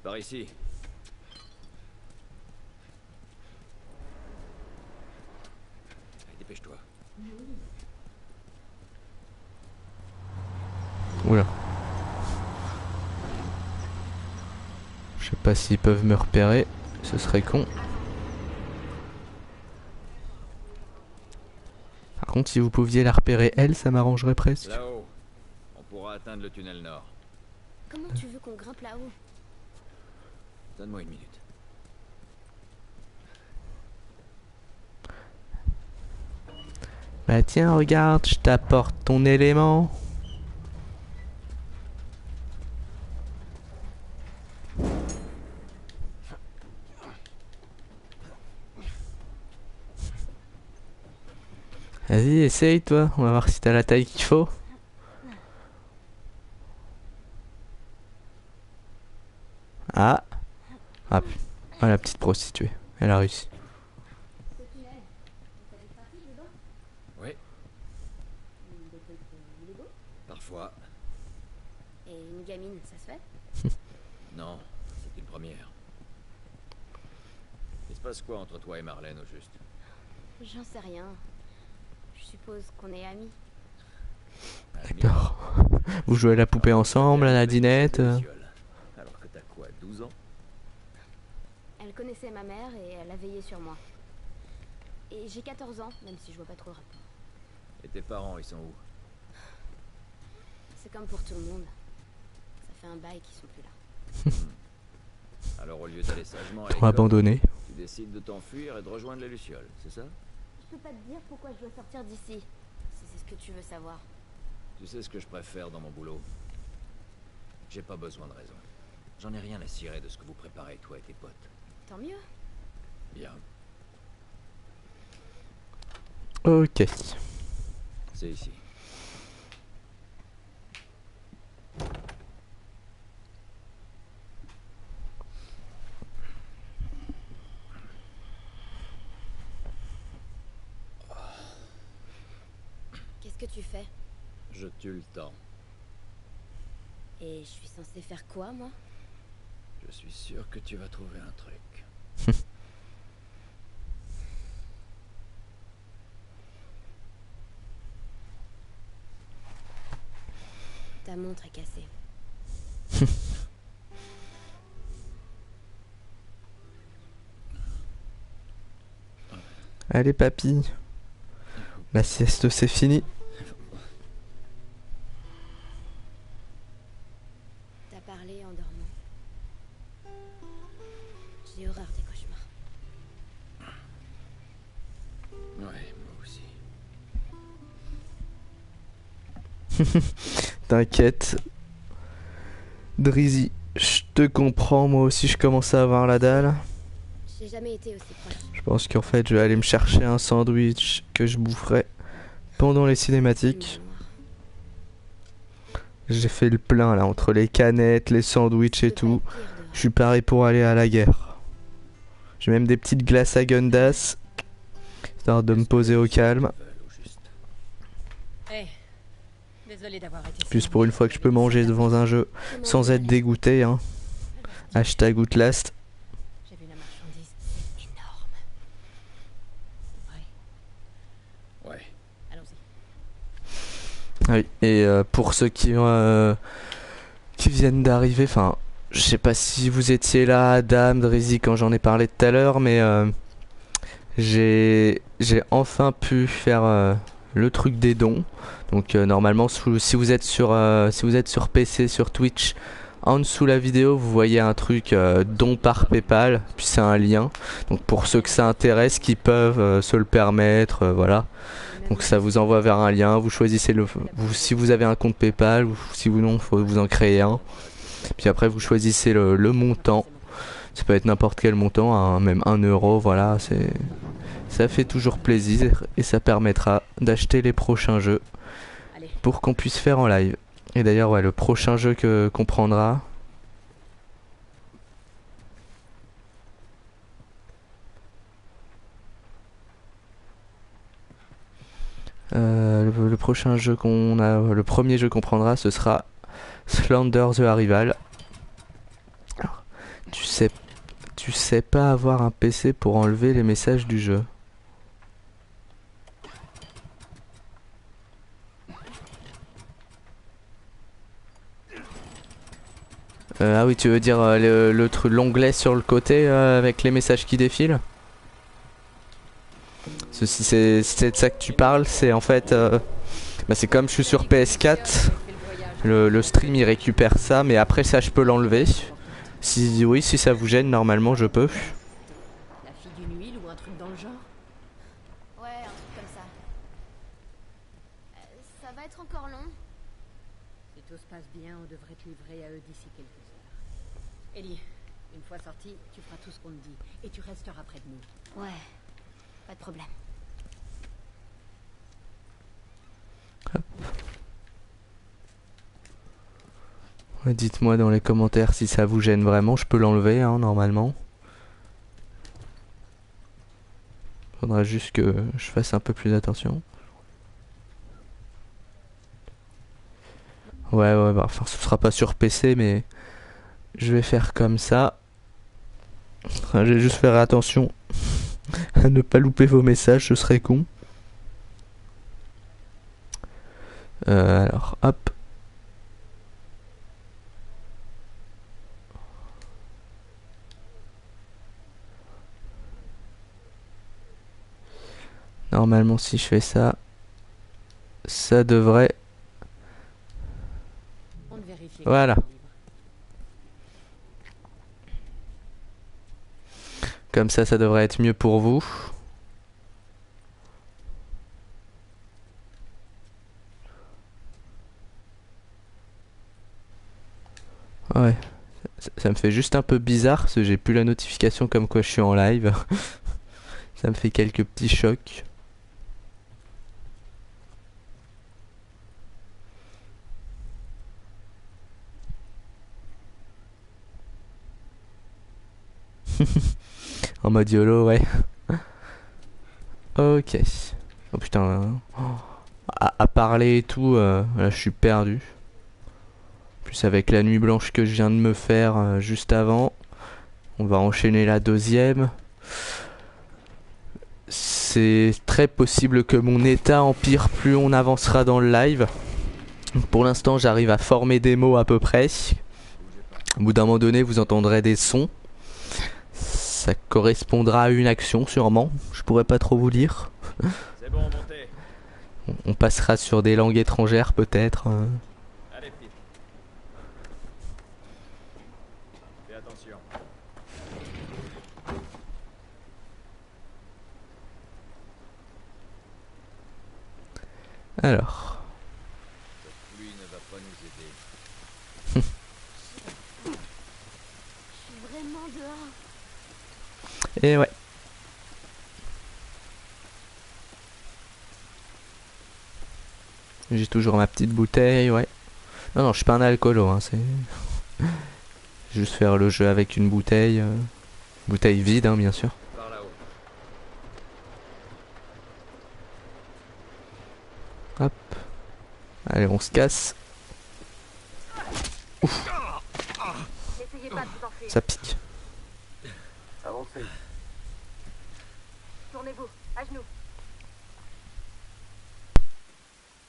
Par ici. dépêche-toi. Oula. Je sais pas s'ils peuvent me repérer, ce serait con. Par contre, si vous pouviez la repérer elle, ça m'arrangerait presque. Là-haut, on pourra atteindre le tunnel nord. Comment tu veux qu'on grimpe là-haut? Donne-moi une minute. Bah tiens, regarde, je t'apporte ton élément. Vas-y, essaye toi, on va voir si t'as la taille qu'il faut. Ah. Ah, ah, la petite prostituée, elle a réussi. Oui. Parfois. Et une gamine, ça se fait? Non, c'est une première. Il se passe quoi entre toi et Marlène au juste? J'en sais rien. Je suppose qu'on est amis. D'accord. Vous jouez à la poupée ensemble, à la dinette Alors que t'as quoi, 12 ans? Elle connaissait ma mère et elle a veillé sur moi. Et j'ai 14 ans, même si je vois pas trop le rapport. Et tes parents, ils sont où? C'est comme pour tout le monde. Ça fait un bail qu'ils sont plus là. Alors au lieu d'aller sagement à Trop l'école, abandonné. tu décides de t'enfuir et de rejoindre les Lucioles, c'est ça? Je peux pas te dire pourquoi je dois sortir d'ici. Si c'est ce que tu veux savoir. Tu sais ce que je préfère dans mon boulot? J'ai pas besoin de raison. J'en ai rien à cirer de ce que vous préparez, toi et tes potes. Tant mieux. Bien. Ok. C'est ici. Qu'est-ce que tu fais? Je tue le temps. Et je suis censée faire quoi, moi? Je suis sûr que tu vas trouver un truc. Ta montre est cassée. Allez papy. La sieste c'est fini. T'as parlé en dormant. J'ai horreur des cauchemars. Ouais, moi aussi. T'inquiète. Drizzy, je te comprends, moi aussi je commence à avoir la dalle. J'ai jamais été aussi proche. Je pense qu'en fait je vais aller me chercher un sandwich que je boufferai pendant les cinématiques. J'ai fait le plein là entre les canettes, les sandwichs et tout. Je suis paré pour aller à la guerre. J'ai même des petites glaces à Gundas, histoire de me poser au calme. Hey, désolé d'avoir été. Plus pour une fois que je peux manger devant un jeu sans être dégoûté, hein. Hashtag Outlast. J'ai vu la marchandise énorme. Ouais. Allons-y. Ah oui, et pour ceux qui viennent d'arriver, enfin, je sais pas si vous étiez là, Adam, Drizzy, quand j'en ai parlé tout à l'heure, mais j'ai enfin pu faire le truc des dons. Donc normalement, si vous êtes sur PC, sur Twitch, en dessous la vidéo, vous voyez un truc don par PayPal, puis c'est un lien. Donc pour ceux que ça intéresse, qui peuvent se le permettre, voilà. Donc ça vous envoie vers un lien, vous choisissez si vous avez un compte PayPal ou si vous non, faut vous en créer un. Puis après vous choisissez le montant. Ça peut être n'importe quel montant, hein, même 1 euro, voilà, ça fait toujours plaisir et ça permettra d'acheter les prochains jeux pour qu'on puisse faire en live. Et d'ailleurs ouais, le prochain jeu qu'on prendra, le prochain jeu le premier jeu qu'on prendra, ce sera Slender the Arrival. Alors, tu sais pas avoir un PC pour enlever les messages du jeu. Ah oui, tu veux dire l'onglet sur le côté avec les messages qui défilent? Si c'est de ça que tu parles, c'est en fait... bah c'est comme je suis sur PS4, le stream il récupère ça, mais après ça je peux l'enlever. Si oui, si ça vous gêne, normalement je peux. La fille d'une huile ou un truc dans le genre? Ouais, un truc comme ça. Ça va être encore long. Si tout se passe bien, on devrait te livrer à eux d'ici quelques heures. Ellie, une fois sorti, tu feras tout ce qu'on te dit. Et tu resteras près de nous. Ouais, pas de problème. Ouais, dites-moi dans les commentaires si ça vous gêne vraiment, je peux l'enlever hein, normalement. Faudra juste que je fasse un peu plus attention. Ouais, bah, enfin ce sera pas sur PC mais je vais faire comme ça. Je vais juste faire attention à ne pas louper vos messages, ce serait con. Alors hop. Normalement si je fais ça, ça devrait... Voilà. Comme ça devrait être mieux pour vous. Ouais. Ça me fait juste un peu bizarre parce que j'ai plus la notification comme quoi je suis en live. Ça me fait quelques petits chocs. En mode YOLO, ouais. Ok. Oh putain. À parler et tout, là je suis perdu. Plus avec la nuit blanche que je viens de me faire juste avant. On va enchaîner la deuxième. C'est très possible que mon état empire plus on avancera dans le live. Pour l'instant j'arrive à former des mots à peu près. Au bout d'un moment donné vous entendrez des sons. Ça correspondra à une action sûrement. Je pourrais pas trop vous dire. C'est bon, montez. On passera sur des langues étrangères peut-être. Allez, Pete. Fais attention. Alors. Cette pluie ne va pas nous aider. Je suis vraiment dehors. Et ouais. J'ai toujours ma petite bouteille, ouais. Non, je suis pas un alcoolo, hein, c'est... Juste faire le jeu avec une bouteille. Bouteille vide, hein, bien sûr. Par là-haut. Hop. Allez, on se casse. Ouf. Ça pique. Avancez. Tournez-vous, à genoux.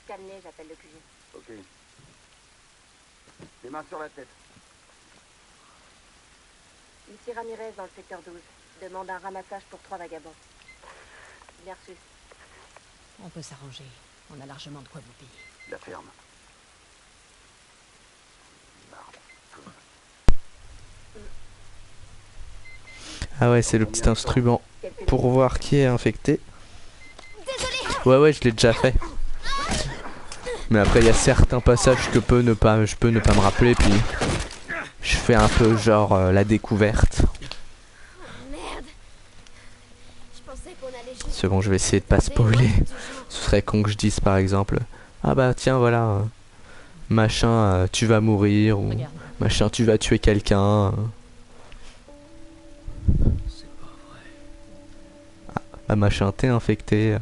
Stanley, j'appelle le QG. Ok. Les mains sur la tête. Ici Ramirez dans le secteur 12. Demande un ramassage pour 3 vagabonds. Bien reçu. On peut s'arranger. On a largement de quoi vous payer. La ferme. Ah ouais, c'est le petit instrument pour voir qui est infecté. Ouais, je l'ai déjà fait. Mais après, il y a certains passages que je peux ne pas me rappeler, puis je fais un peu genre la découverte. Merde. Je pensais qu'on allait juste... C'est bon, je vais essayer de pas spoiler. Ce serait con que je dise par exemple, ah bah tiens voilà, machin, tu vas mourir, ou machin, tu vas tuer quelqu'un. Ah machin, t'es infecté.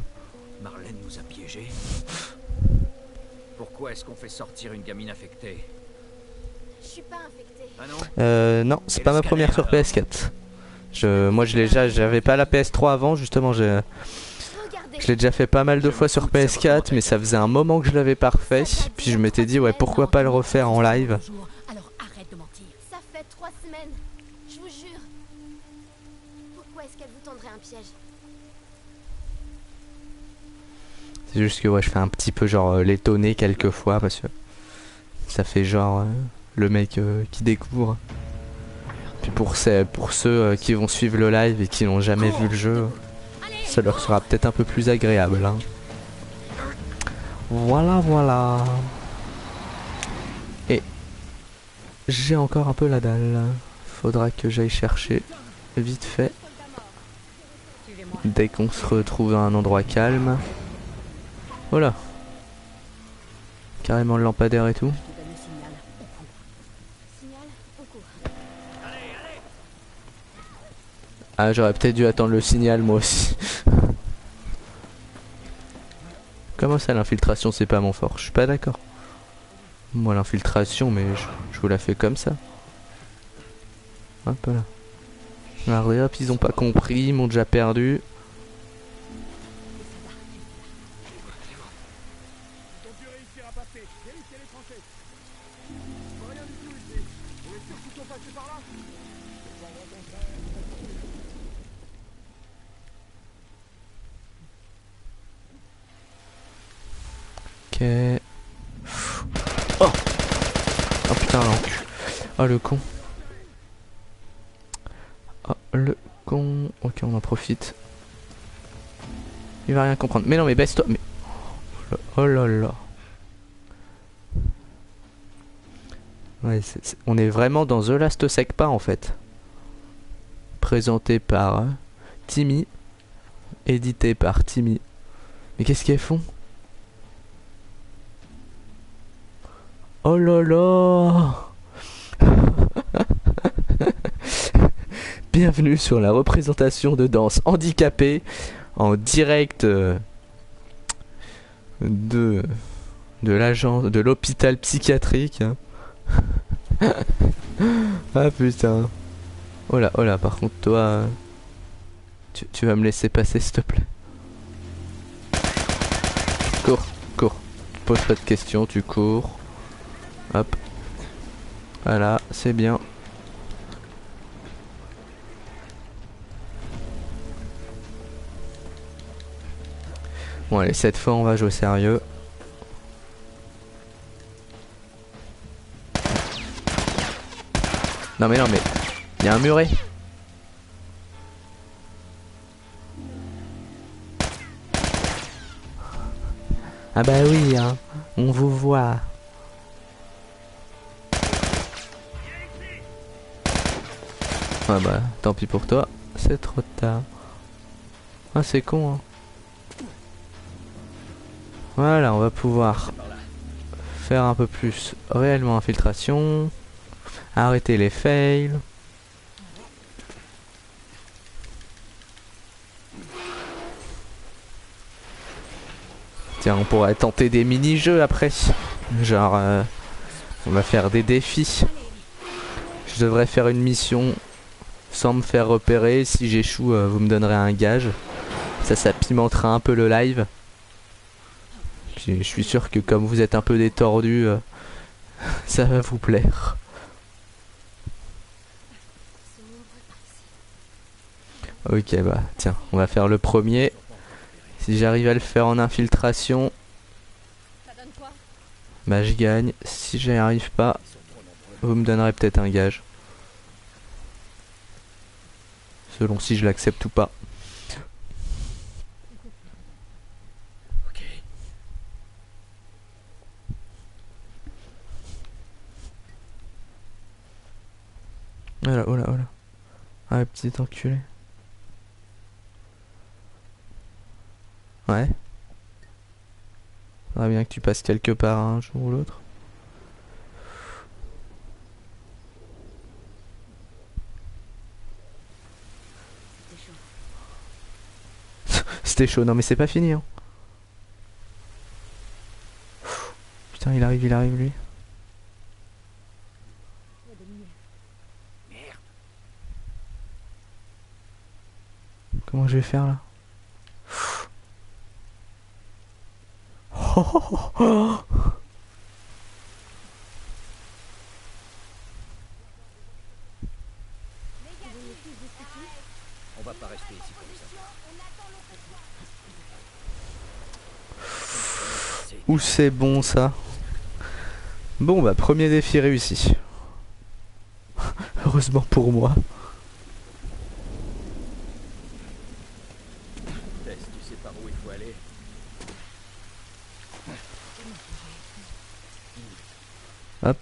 Marlène nous a piégés. Pourquoi est-ce qu'on fait sortir une gamine infectée? Je suis pas infectée. Ah non? Non, c'est pas ma première sur PS4. Moi j'avais pas la PS3 avant, justement je l'ai déjà fait pas mal de fois sur PS4, mais ça faisait un moment que je l'avais pas refait. Puis je m'étais dit ouais pourquoi pas le refaire en live. Alors arrête de mentir. Ça Je vous jure. Pourquoi est-ce qu'elle vous tendrait un piège? C'est juste que ouais, je fais un petit peu genre l'étonner quelquefois parce que ça fait genre le mec qui découvre. Puis pour ceux qui vont suivre le live et qui n'ont jamais vu le jeu, ça leur sera peut-être un peu plus agréable. Hein. Voilà, voilà. Et j'ai encore un peu la dalle. Faudra que j'aille chercher vite fait. Dès qu'on se retrouve à un endroit calme. Voilà. Carrément le lampadaire et tout. Ah, j'aurais peut-être dû attendre le signal moi aussi. Comment ça l'infiltration c'est pas mon fort? Je suis pas d'accord. Moi l'infiltration mais je vous la fais comme ça. Hop là. Regardez hop, ils ont pas compris, ils m'ont déjà perdu. Ok. Oh, oh putain, l'enculé. Oh le con. Oh le con. Ok, on en profite. Il va rien comprendre. Mais non, mais baisse-toi. Mais... Oh là là. Ouais, on est vraiment dans The Last Secpa en fait. Présenté par Timmy. Édité par Timmy. Mais qu'est-ce qu'elles font? Oh là là. Bienvenue sur la représentation de danse handicapée en direct de l'agence de l'hôpital psychiatrique. Hein. Ah putain. Oh là, par contre toi tu vas me laisser passer s'il te plaît. Cours. Pose pas de questions, tu cours. Hop. Voilà, c'est bien. Bon allez, cette fois on va jouer sérieux. Non mais il y a un muret. Ah bah oui hein, on vous voit. Ah bah tant pis pour toi, c'est trop tard. Ah c'est con hein. Voilà, on va pouvoir faire un peu plus réellement infiltration. Arrêter les fails. Tiens, on pourrait tenter des mini-jeux après. Genre, on va faire des défis. Je devrais faire une mission sans me faire repérer. Si j'échoue, vous me donnerez un gage. Ça pimentera un peu le live. Puis, je suis sûr que comme vous êtes un peu détordus, ça va vous plaire. Ok, bah tiens, on va faire le premier. Si j'arrive à le faire en infiltration, bah je gagne. Si j'y arrive pas, vous me donnerez peut-être un gage. Selon si je l'accepte ou pas. Voilà, oh là. Ah, petit enculé. Ouais. Faudrait bien que tu passes quelque part un jour ou l'autre. C'était chaud, non mais c'est pas fini hein. Putain il arrive lui. Comment je vais faire là? On va pas rester ici comme ça. Où c'est bon ça? Bon bah premier défi réussi. Heureusement pour moi. Tess, tu sais par où il faut aller? Hop.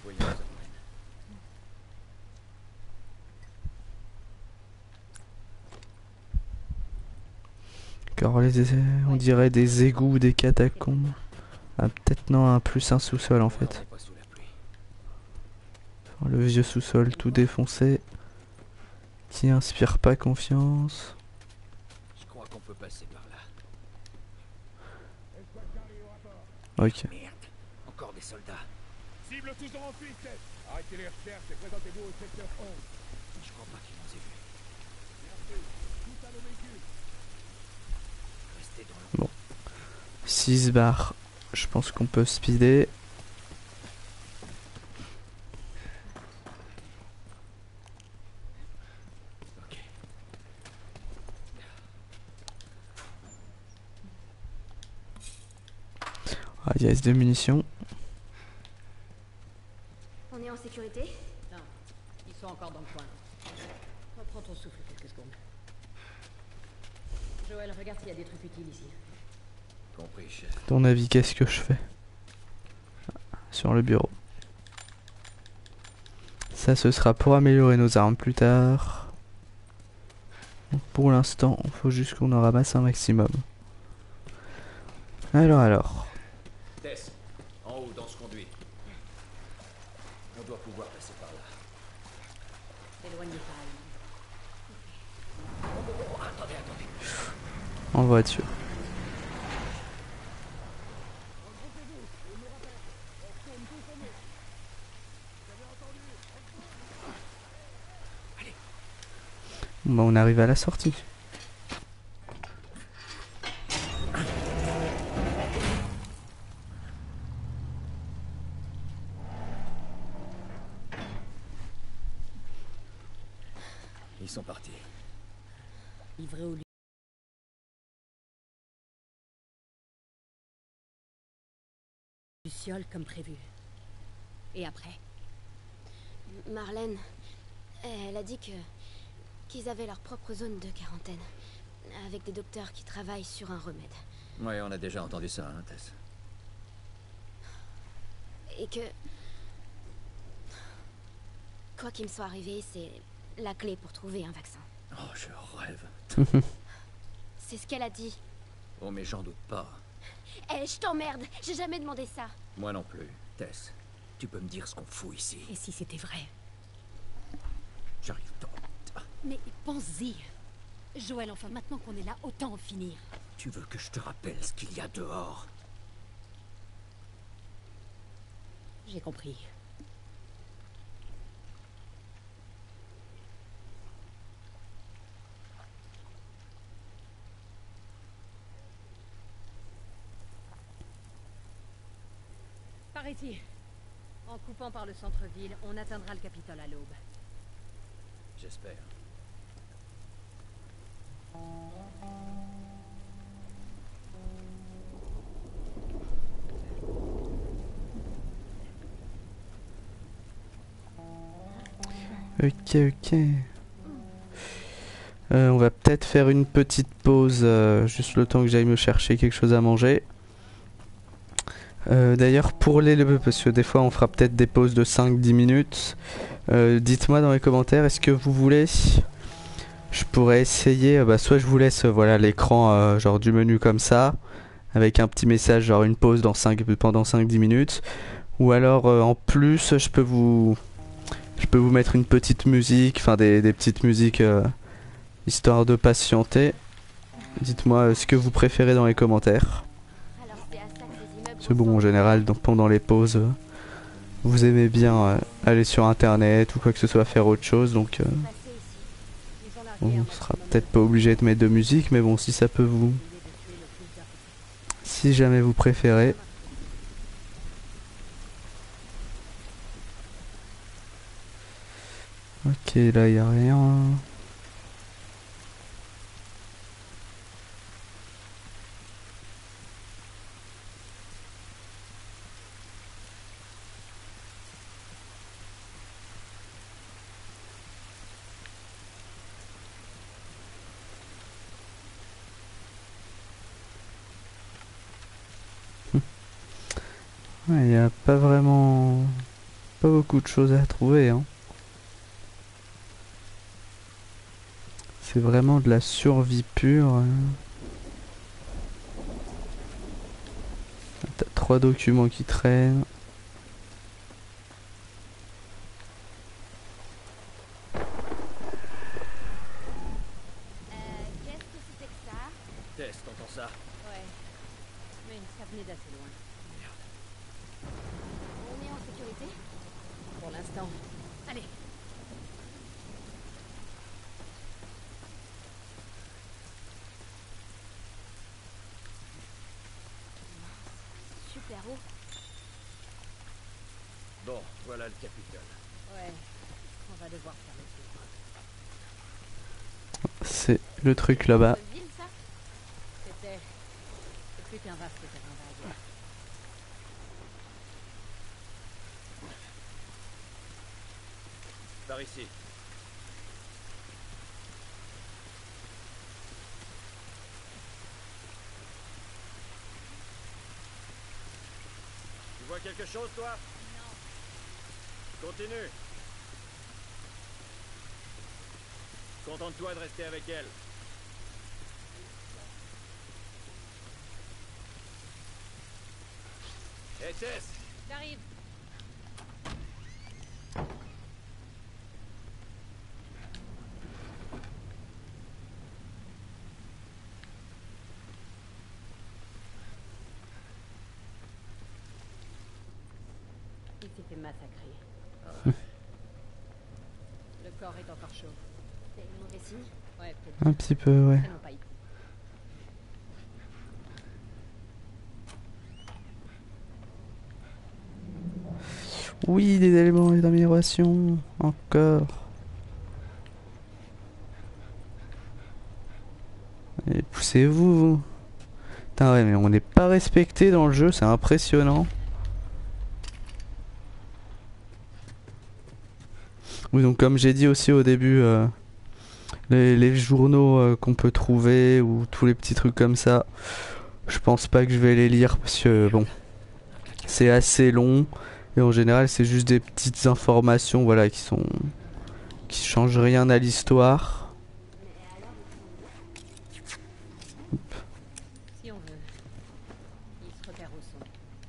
Encore on dirait des égouts, des catacombes. Ah peut-être non, plus un sous-sol en fait. Le vieux sous-sol tout défoncé. Qui inspire pas confiance. Je crois qu'on peut passer par là. Ok. Merde, encore des soldats. Cible toujours en fuite. Arrêtez les recherches et présentez-vous au secteur 11. Je crois pas qu'ils nous aient vus. Merci. Tout à nos véhicules. Restez dans le... Bon. 6 barres. Je pense qu'on peut speeder. Ah, il y a de munitions. On est en sécurité? Non, ils sont encore dans le coin. Reprends ton souffle quelques secondes. Joël, regarde s'il y a des trucs utiles ici. Compris, chef. Ton avis, qu'est-ce que je fais? Sur le bureau. Ça, ce sera pour améliorer nos armes plus tard. Donc, pour l'instant, il faut juste qu'on en ramasse un maximum. Alors. Tess, en haut dans ce conduit. On doit pouvoir passer par là. Éloignez pas. Attendez. En voiture. Bon, bah, on arrive à la sortie. Ils sont partis. Livré au Luciole comme prévu. Et après? Marlène, elle a dit qu'ils avaient leur propre zone de quarantaine. Avec des docteurs qui travaillent sur un remède. Ouais, on a déjà entendu ça, hein, Tess. Et que... quoi qu'il me soit arrivé, c'est la clé pour trouver un vaccin. Oh, je rêve. C'est ce qu'elle a dit. Oh, mais j'en doute pas. Eh, je t'emmerde. J'ai jamais demandé ça. Moi non plus. Tess, tu peux me dire ce qu'on fout ici? Et si c'était vrai? J'arrive pas. Mais pense-y. Joël, enfin maintenant qu'on est là, autant en finir. Tu veux que je te rappelle ce qu'il y a dehors? J'ai compris. Par ici. En coupant par le centre-ville, on atteindra le Capitole à l'aube. J'espère. Ok. On va peut-être faire une petite pause, juste le temps que j'aille me chercher quelque chose à manger. D'ailleurs pour parce que des fois on fera peut-être des pauses de 5-10 minutes. Dites-moi dans les commentaires, est-ce que vous voulez... Je pourrais essayer, soit je vous laisse voilà l'écran genre du menu comme ça, avec un petit message genre une pause pendant 5-10 minutes. Ou alors en plus je peux vous mettre une petite musique, enfin des petites musiques histoire de patienter. Dites-moi ce que vous préférez dans les commentaires. C'est bon, en général pendant les pauses vous aimez bien aller sur internet ou quoi que ce soit, faire autre chose, donc on sera peut-être pas obligé de mettre de musique, mais bon, si ça peut vous... Si jamais vous préférez. Ok, là il y a rien. Il n'y a pas vraiment... pas beaucoup de choses à trouver, hein. C'est vraiment de la survie pure. T'as 3 documents qui traînent. Qu'est-ce que c'était que ça? Tess, t'entends ça? Ouais. Mais ça venait d'assez loin. On est en sécurité? Pour l'instant. Allez. Super haut. Bon, voilà le Capitole. Ouais. On va devoir faire le tour. C'est le truc là-bas. Bonne ville, ça? C'était... C'est plus qu'un vaste terrain vague. Par ici. Tu vois quelque chose, toi? Non. Continue. Contente-toi de rester avec elle. Hé, Tess! J'arrive. Il s'est fait massacrer. Le corps est encore chaud. C'est mauvais signe? Ouais, peut-être. Un petit peu, ouais. Non, pas ici. Oui, des éléments d'amélioration. Encore. Allez, poussez-vous, vous. Putain, ouais, mais on n'est pas respecté dans le jeu, c'est impressionnant. Oui, donc comme j'ai dit aussi au début, les journaux qu'on peut trouver ou tous les petits trucs comme ça, je pense pas que je vais les lire parce que bon, c'est assez long et en général c'est juste des petites informations, voilà, qui changent rien à l'histoire. Si on veut. Ils se repèrent au son.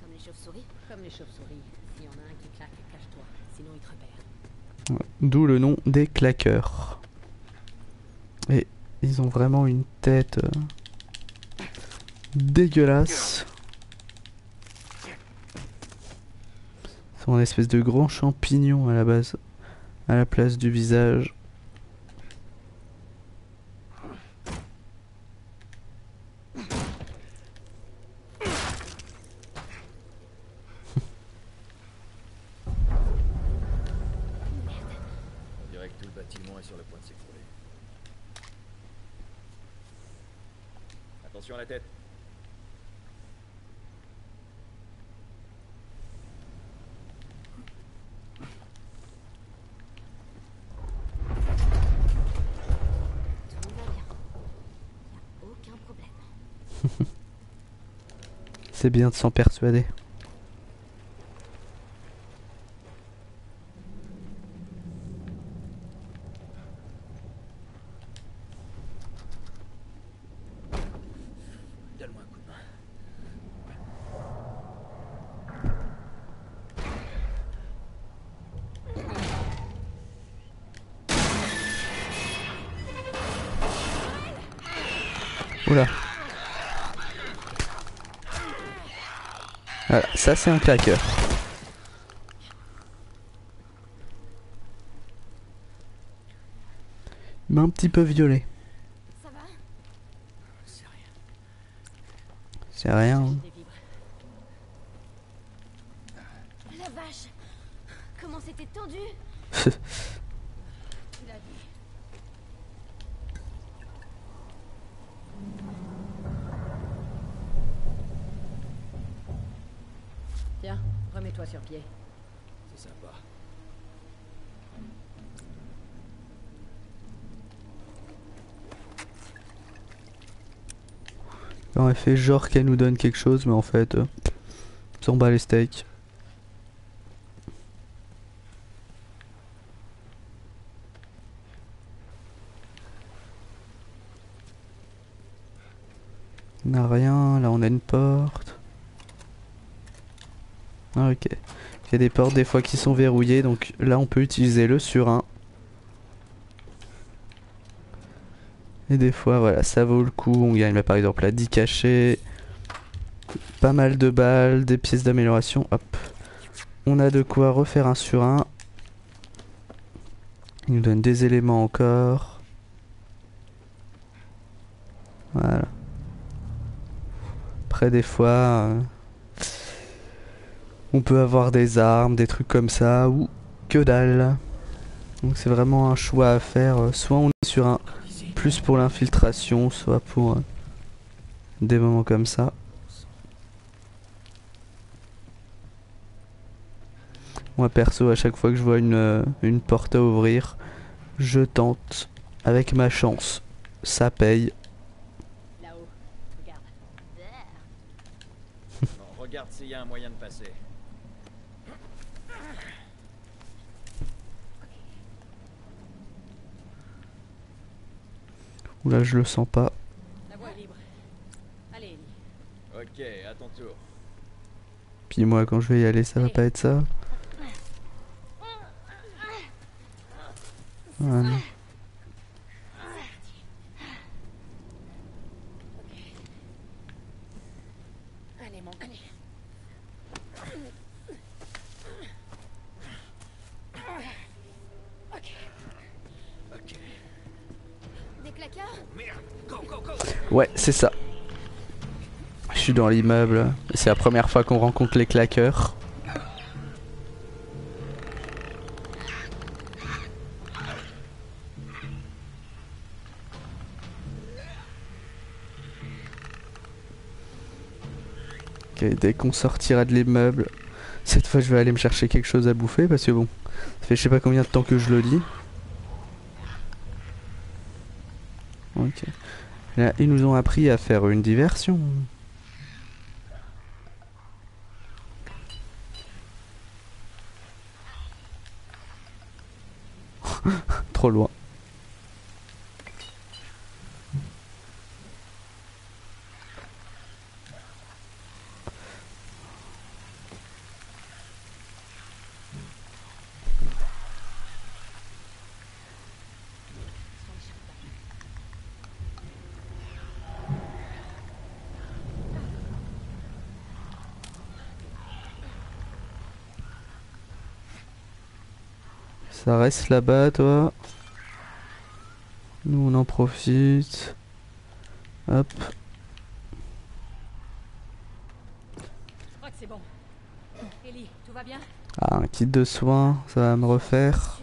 Comme les chauves-souris? Comme les chauves-souris. S'il y en a un qui claque, cache-toi. Sinon ils te repèrent. D'où le nom des claqueurs. Et ils ont vraiment une tête dégueulasse. Ils ont une espèce de grand champignon à la base, à la place du visage. On dirait que tout le bâtiment est sur le point de s'écrouler. Attention à la tête. Tout va bien. Y a aucun problème. C'est bien de s'en persuader. Donne-moi un coup de main. Oula. Voilà, ça c'est un claqueur. Il m'a un petit peu violé. Ça va? C'est rien. C'est rien. Hein. La vache! Comment c'était tendu! Tu l'as dit. Tiens, remets-toi sur pied. C'est sympa. On a fait genre qu'elle nous donne quelque chose, mais en fait, s'en bat les steaks. On n'a rien, là on a une porte. Ah, ok. Il y a des portes des fois qui sont verrouillées, donc là on peut utiliser le surin. Et des fois voilà, ça vaut le coup, on gagne là, par exemple là 10 cachets, pas mal de balles, des pièces d'amélioration, hop. On a de quoi refaire un surin. Il nous donne des éléments encore. Voilà. Après des fois... on peut avoir des armes, des trucs comme ça, ou que dalle. Donc c'est vraiment un choix à faire. Soit on est sur un plus pour l'infiltration, soit pour des moments comme ça. Moi perso, à chaque fois que je vois une porte à ouvrir, je tente avec ma chance. Ça paye. Là-haut, regarde. Bon, regarde s'il y a un moyen de passer. Oula, je le sens pas. La voie est libre. Allez, Ellie. Ok, à ton tour. Puis moi, quand je vais y aller, ça va pas être ça. Voilà. Allez, mon allez. Ok. Des claqueurs? Merde, go, go, go. Ouais, c'est ça. Je suis dans l'immeuble. C'est la première fois qu'on rencontre les claqueurs. Ok, dès qu'on sortira de l'immeuble, cette fois je vais aller me chercher quelque chose à bouffer parce que bon, ça fait je sais pas combien de temps que je le dis. Ok. Là, ils nous ont appris à faire une diversion. Trop loin. Ça reste là-bas, toi. Nous, on en profite. Hop. Je crois que c'est bon. Ellie, tout va bien? Ah, un kit de soins, ça va me refaire.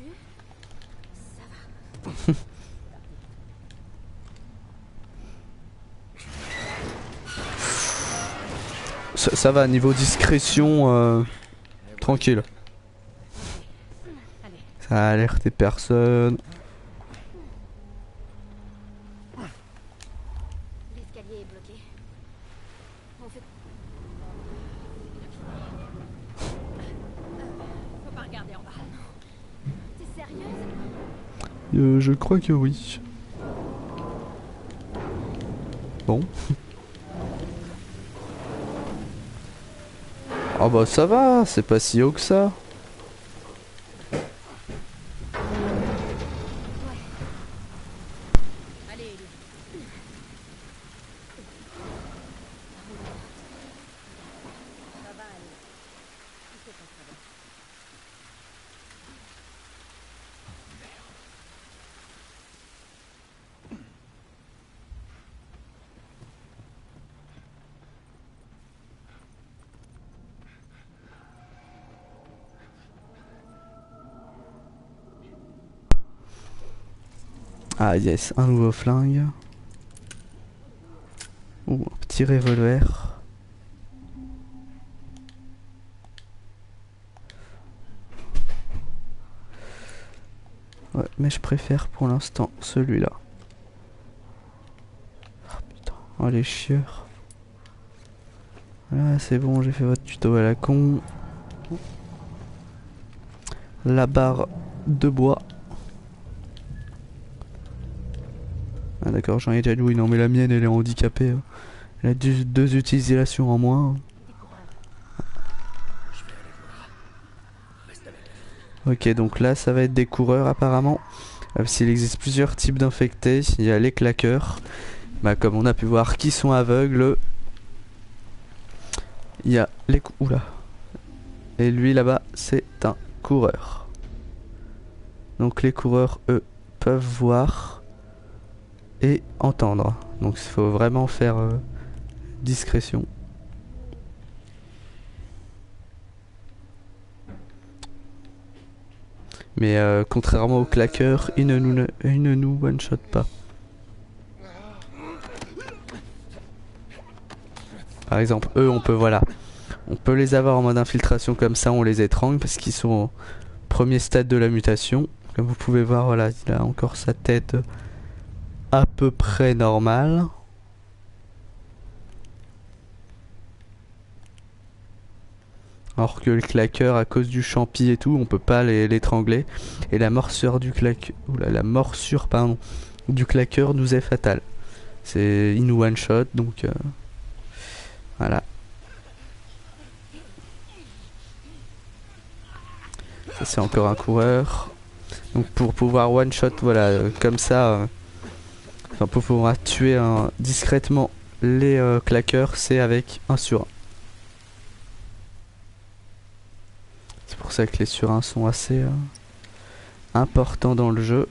Ça va, niveau discrétion, tranquille. Ça a alerté personne. L'escalier est bloqué. On fait... Faut pas regarder en bas. T'es sérieuse? Je crois que oui. Bon. Ah bah ça va, c'est pas si haut que ça. Allez, Ellie. Ça va aller. Il faut qu'on traverse. Ah yes, un nouveau flingue. Ouh, un petit revolver. Ouais, mais je préfère pour l'instant celui-là. Oh putain, oh les chieurs. Voilà, c'est bon, j'ai fait votre tuto à la con. La barre de bois. Ah d'accord, j'en ai déjà dit oui, non mais la mienne elle est handicapée. Elle a deux utilisations en moins. Ok, donc là ça va être des coureurs apparemment. S'il existe plusieurs types d'infectés, il y a les claqueurs. Bah, comme on a pu voir qui sont aveugles. Il y a les... Oula. Et lui là-bas c'est un coureur. Donc les coureurs eux peuvent voir et entendre. Donc il faut vraiment faire discrétion. Mais contrairement aux claqueurs, ils ne nous one-shot pas. Par exemple, eux, on peut les avoir en mode infiltration comme ça, on les étrangle parce qu'ils sont au premier stade de la mutation. Comme vous pouvez voir, voilà, il a encore sa tête à peu près normale. Alors que le claqueur, à cause du champi et tout, on peut pas l'étrangler. Et la morsure du du claqueur nous est fatale. Il nous one shot, donc voilà. Ça c'est encore un coureur. Donc pour pouvoir one shot, voilà, comme ça, enfin pour pouvoir tuer discrètement les claqueurs, c'est avec 1 sur 1. C'est pour ça que les sur 1 sont assez importants dans le jeu.